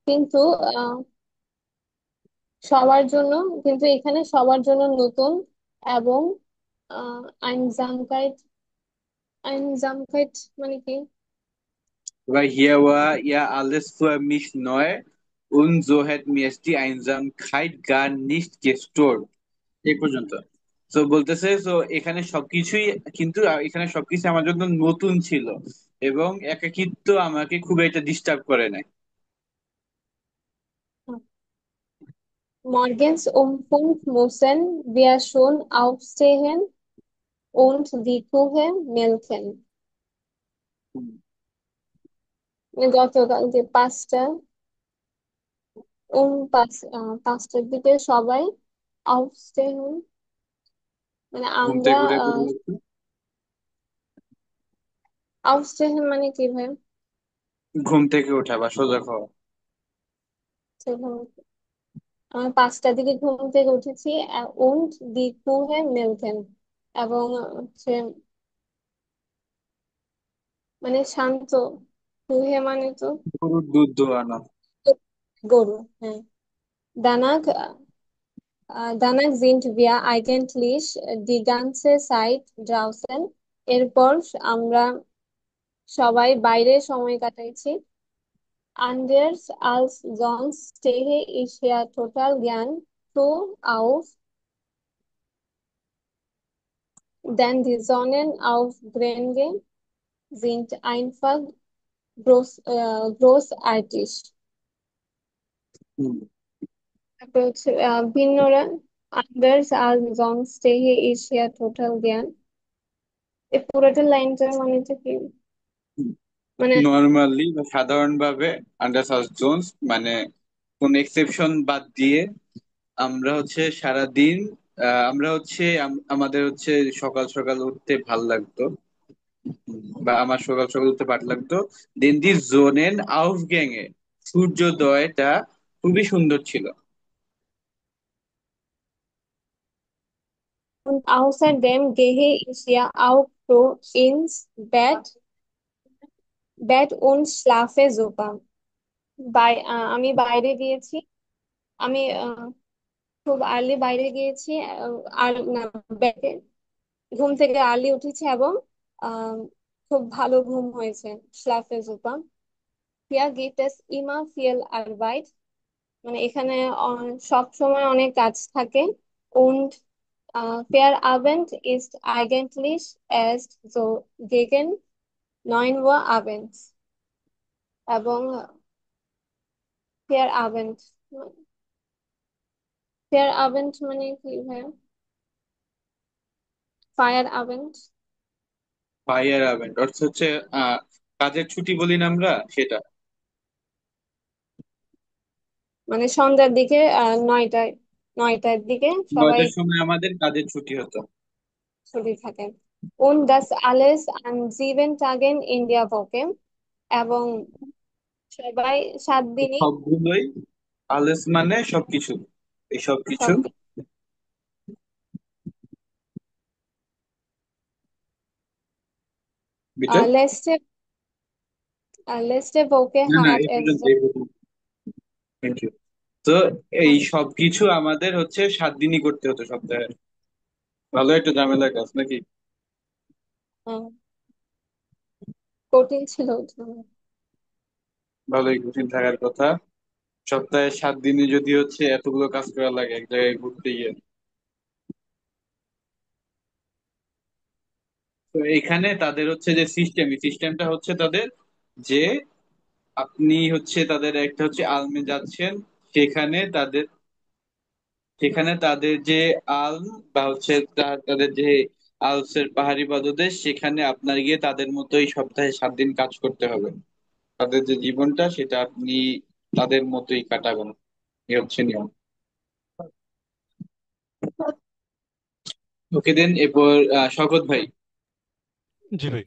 কিন্তু আহ, সবার জন্য, কিন্তু এখানে সবার জন্য নতুন, এবং আহ আইনজামকাইট আইনজামকাইট মানে কি? Weil hier war ja alles für mich neu und so hat mir die Einsamkeit gar nicht gestört. এই পর্যন্ত। তো বলতেছে, তো এখানে সবকিছুই, কিন্তু এখানে সবকিছু আমার জন্য নতুন ছিল, এবং একাকিত্ব আমাকে খুব একটা ডিস্টার্ব করে নাই। Morgens um 5 müssen wir schon aufstehen und die Kühe melken. গতকাল যে পাঁচটার দিকে সবাই aufstehen মানে ঘুম আমরা থেকে উঠে বললো একটু। আউসটেহেন মানে কি ভাই? ঘুম থেকে ওঠা বা সোজা খাওয়া। আমি 5টার দিকে ঘুম থেকে উঠেছি। und die Kühe melken, এবং হচ্ছে মানে শান্ত। কুহে মানে তো গরুর দুধ দোয়ানো। গরু, হ্যাঁ। danach danach sind wir eigentlich die ganze Zeit draußen, এরপর আমরা সবাই বাইরে সময় কাটাইছি। Anders als sonst stehe ich hier total gern früh auf, denn die Sonnenaufgänge sind einfach großartig. হুম। তারপর হচ্ছে ভিন্নরা, anders als sonst stehe ich hier total gern, এই পুরোটা লাইনটার মানেটা কি? মানে নর্মালি বা সাধারণভাবে আন্ডার জোনস মানে কোন এক্সেপশন বাদ দিয়ে আমরা হচ্ছে সারাদিন আমরা হচ্ছে আমাদের হচ্ছে সকাল সকাল উঠতে ভাল লাগতো, বা আমার সকাল সকাল উঠতে ভালো লাগতো। দেন দি জোনেন আউফগ্যাংয়ে সূর্যোদয়টা খুবই সুন্দর ছিল। und außerdem gehe ich ja auch früh ins Bett und schlafe super. আমি বাইরে গিয়েছি, আমি খুব আর্লি বাইরে গিয়েছি, আর না, বেডে ঘুম থেকে আর্লি উঠেছি এবং আহ, খুব ভালো ঘুম হয়েছে। schlafe super. Hier gibt es immer viel Arbeit, মানে এখানে সব সময় অনেক কাজ থাকে। und Feierabend ist eigentlich erst so gegen 9 Uhr abends, এবং Feierabend Feierabend মানে কি ভাই? Feierabend ফায়ার আভেন্ট অর্থ হচ্ছে আহ কাজের ছুটি বলি না আমরা সেটা। মানে সন্ধ্যার দিকে, 9টায়, 9টার দিকে সবাই 9টার সময় আমাদের কাজের ছুটি হতো। ছুটি থাকে। und das alles an 7 Tagen in der Woche, এবং সবাই 7 দিনই সবগুলোই আলেস মানে সবকিছু, এই সবকিছু সব বিটল। letzte Woche না না, hat এই es পর্যন্ত so, এই পর্যন্ত। Thank you. তো এই সবকিছু আমাদের হচ্ছে 7 দিনই করতে হতো সপ্তাহে। ভালো একটা ঝামেলার কাজ নাকি? আহ, কঠিন ছিল ওটা। ভালোই কঠিন থাকার কথা। সপ্তাহে 7 দিনে যদি হচ্ছে এতগুলো কাজ করা লাগে এক জায়গায় ঘুরতে গিয়ে। তো এখানে তাদের হচ্ছে যে সিস্টেম, এই সিস্টেমটা হচ্ছে তাদের যে আপনি হচ্ছে তাদের একটা হচ্ছে আলমে যাচ্ছেন, সেখানে তাদের সেখানে তাদের যে আলম বা হচ্ছে তাদের যে আলসের পাহাড়ি পদদেশ, সেখানে আপনার গিয়ে তাদের মতোই সপ্তাহে 7 দিন কাজ করতে হবে। তাদের যে জীবনটা সেটা আপনি তাদের মতোই কাটাবেন, এই হচ্ছে নিয়ম। ওকে দেন, এরপর শওকত ভাই। জি ভাই।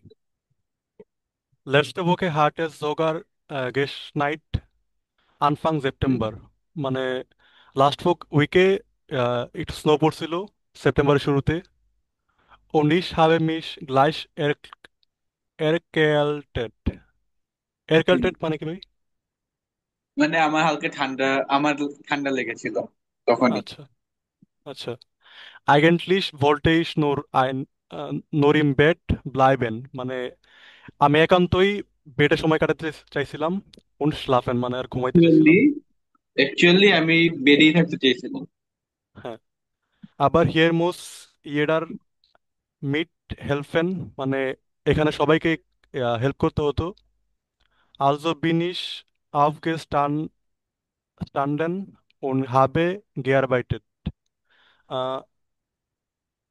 Letzte Woche hat es sogar geschneit Anfang September, মানে লাস্ট উইকে একটু স্নো পড়ছিল সেপ্টেম্বরের শুরুতে। und ich habe mich gleich erkältet. Erkältet মানে কি ভাই? মানে আমার হালকা ঠান্ডা, আমার ঠান্ডা লেগেছিল তখনই। আচ্ছা আচ্ছা। Eigentlich wollte ich nur im Bett bleiben, মানে আমি একান্তই বেডে সময় কাটাতে চাইছিলাম। und schlafen মানে আর ঘুমাইতে অ্যাকচুয়ালি চাইছিলাম। অ্যাকচুয়ালি আমি বেরিয়ে থাকতে চেয়েছিলাম। হ্যাঁ। আবার হিয়ার মুস ইয়েডার মিট হেল্পেন, মানে এখানে সবাইকে হেল্প করতে হতো। Also bin ich aufgestanden und habe gearbeitet. আহ,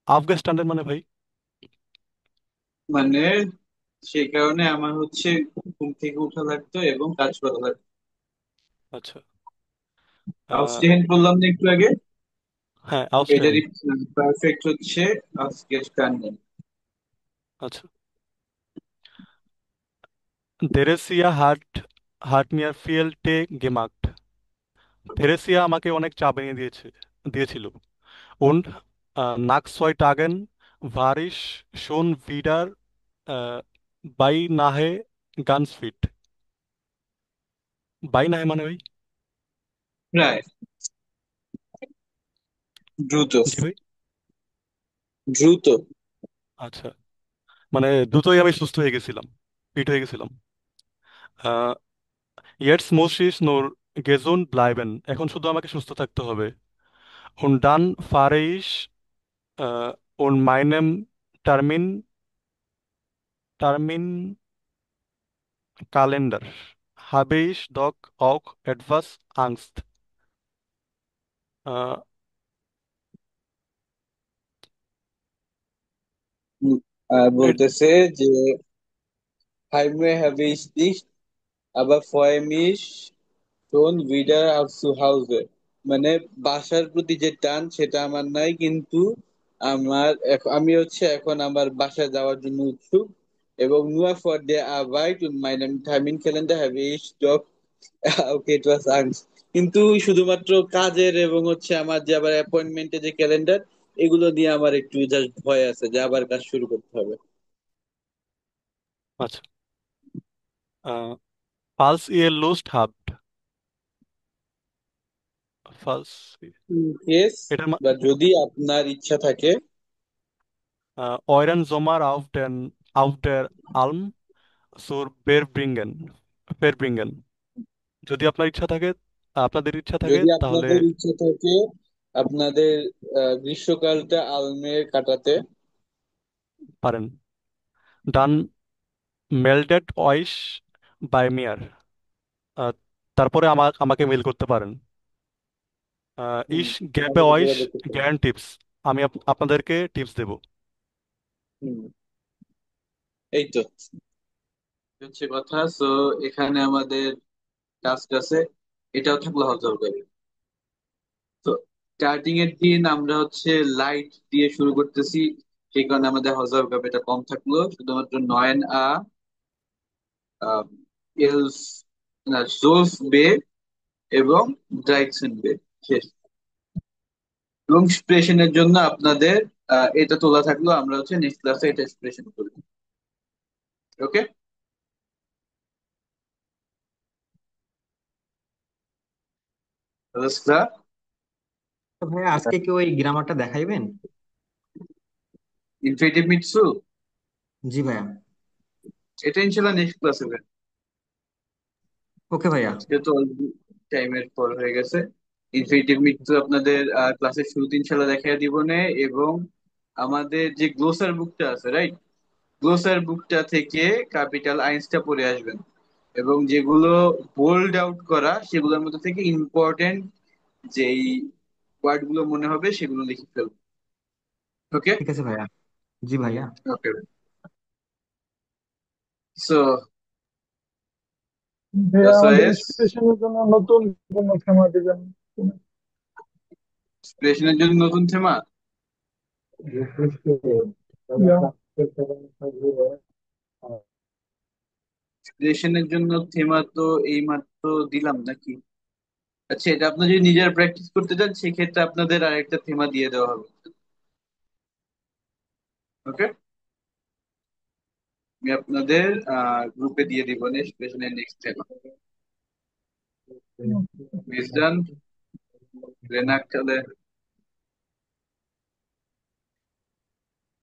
aufgestanden মানে ভাই? মানে সেই কারণে আমার হচ্ছে ঘুম থেকে উঠা লাগতো এবং কাজ করা লাগতো। আচ্ছা। আউটস্ট্যান্ড বললাম না একটু আগে? হ্যাঁ, অস্ট্রিয়ান। এটারই পারফেক্ট হচ্ছে আজকের আচ্ছা। তেরেসিয়া হার্ট মিয়ার ফিয়েলটে গেমাক্ট। থেরেসিয়া আমাকে অনেক চা বানিয়ে দিয়েছিল। Und nach 2 Tagen war ich schon wieder beinahe ganz fit. বাইনাহে মানে ভাই? প্রায় দ্রুত জি ভাই। দ্রুত আচ্ছা, মানে দ্রুতই আমি সুস্থ হয়ে গেছিলাম, ফিট হয়ে গেছিলাম। Jetzt muss ich nur gesund bleiben. এখন শুধু আমাকে সুস্থ থাকতে হবে। Und dann fahre ich und meinem Termin Terminkalender habe ich doch auch etwas Angst. Äh, এর বলতেছে যে Heimweh habe ich nicht, aber freue mich schon wieder zu Hause. মানে বাসার প্রতি যে টান সেটা আমার নাই, কিন্তু আমি হচ্ছে এখন আমার বাসায় যাওয়ার জন্য উৎসুক। এবং nur vor der Arbeit und meinem Terminkalender habe ich doch okay, etwas Angst. কিন্তু শুধুমাত্র কাজের এবং হচ্ছে আমার যে আবার অ্যাপয়েন্টমেন্টের যে ক্যালেন্ডার, এগুলো নিয়ে আমার একটু জাস্ট ভয় আছে যে আবার কাজ শুরু করতে হবে। আচ্ছা। Falls ihr Lust habt, falls yes, এটার বা যদি আপনার ইচ্ছা থাকে, euren Sommer auf der Alm zur Verbringen. যদি আপনাদের ইচ্ছা থাকে যদি তাহলে আপনাদের ইচ্ছা থাকে আপনাদের গ্রীষ্মকালটা আলমে কাটাতে পারেন। Dann meldet euch bei mir. আহ, তারপরে আমাকে মেল করতে পারেন। হুম, Ich gebe আমাকে euch যোগাযোগ করতে হবে। gern Tipps. আমি আপনাদেরকে টিপস দেব। হুম, এই তো হচ্ছে কথা। সো এখানে আমাদের টাস্ক আছে, এটাও থাকলো হজর করে। তো স্টার্টিং এর দিন আমরা হচ্ছে লাইট দিয়ে শুরু করতেছি, সেই কারণে আমাদের হজর কাপ এটা কম থাকলো, শুধুমাত্র নয়ন আহ, এলস না জোলস বে এবং ড্রাইকসেন বে শেষ। এবং এক্সপ্রেশনের জন্য আপনাদের এটা তোলা থাকলো, আমরা হচ্ছে নেক্সট ক্লাসে এটা এক্সপ্রেশন করবো। ওকে তো ভাইয়া আজকে কি ওই গ্রামারটা দেখাইবেন? ইনফিনিটিভ মিটসু জি ভাইয়া। এটা ইনশাল্লাহ নেক্সট ক্লাসে হবে। ওকে ভাইয়া। আজকে তো অলরেডি টাইমের পর হয়ে গেছে। ইনফিনিটিভ মিটসু আপনাদের ক্লাসের শুরুতে ইনশাল্লাহ দেখাই দিব নে। এবং আমাদের যে গ্লোসার বুকটা আছে, রাইট, গ্লোসার বুকটা থেকে ক্যাপিটাল আইন্সটা পড়ে আসবেন, এবং যেগুলো বোল্ড আউট করা সেগুলোর মধ্যে থেকে ইম্পর্টেন্ট যেই ওয়ার্ড গুলো মনে হবে সেগুলো লিখে ফেলবেন। ওকে ঠিক আছে ভাইয়া। জি ভাইয়া। ওকে সো ভাইয়া আমাদের এক্সপ্রেশনের জন্য নতুন কোনো থেমা দিবেন কিনা? এক্সপ্রেশনের জন্য নতুন থেমা, এক্সপ্রেশনের জন্য থেমা তো এইমাত্র দিলাম নাকি? আচ্ছা, এটা আপনি যদি নিজের প্র্যাকটিস করতে চান সেক্ষেত্রে আপনাদের আরেকটা থেমা দিয়ে দেওয়া হবে। ওকে, আমি আপনাদের গ্রুপে দিয়ে দিব এক্সপ্রেশনের নেক্সট থেমা। মিস ডান রেনাক চলে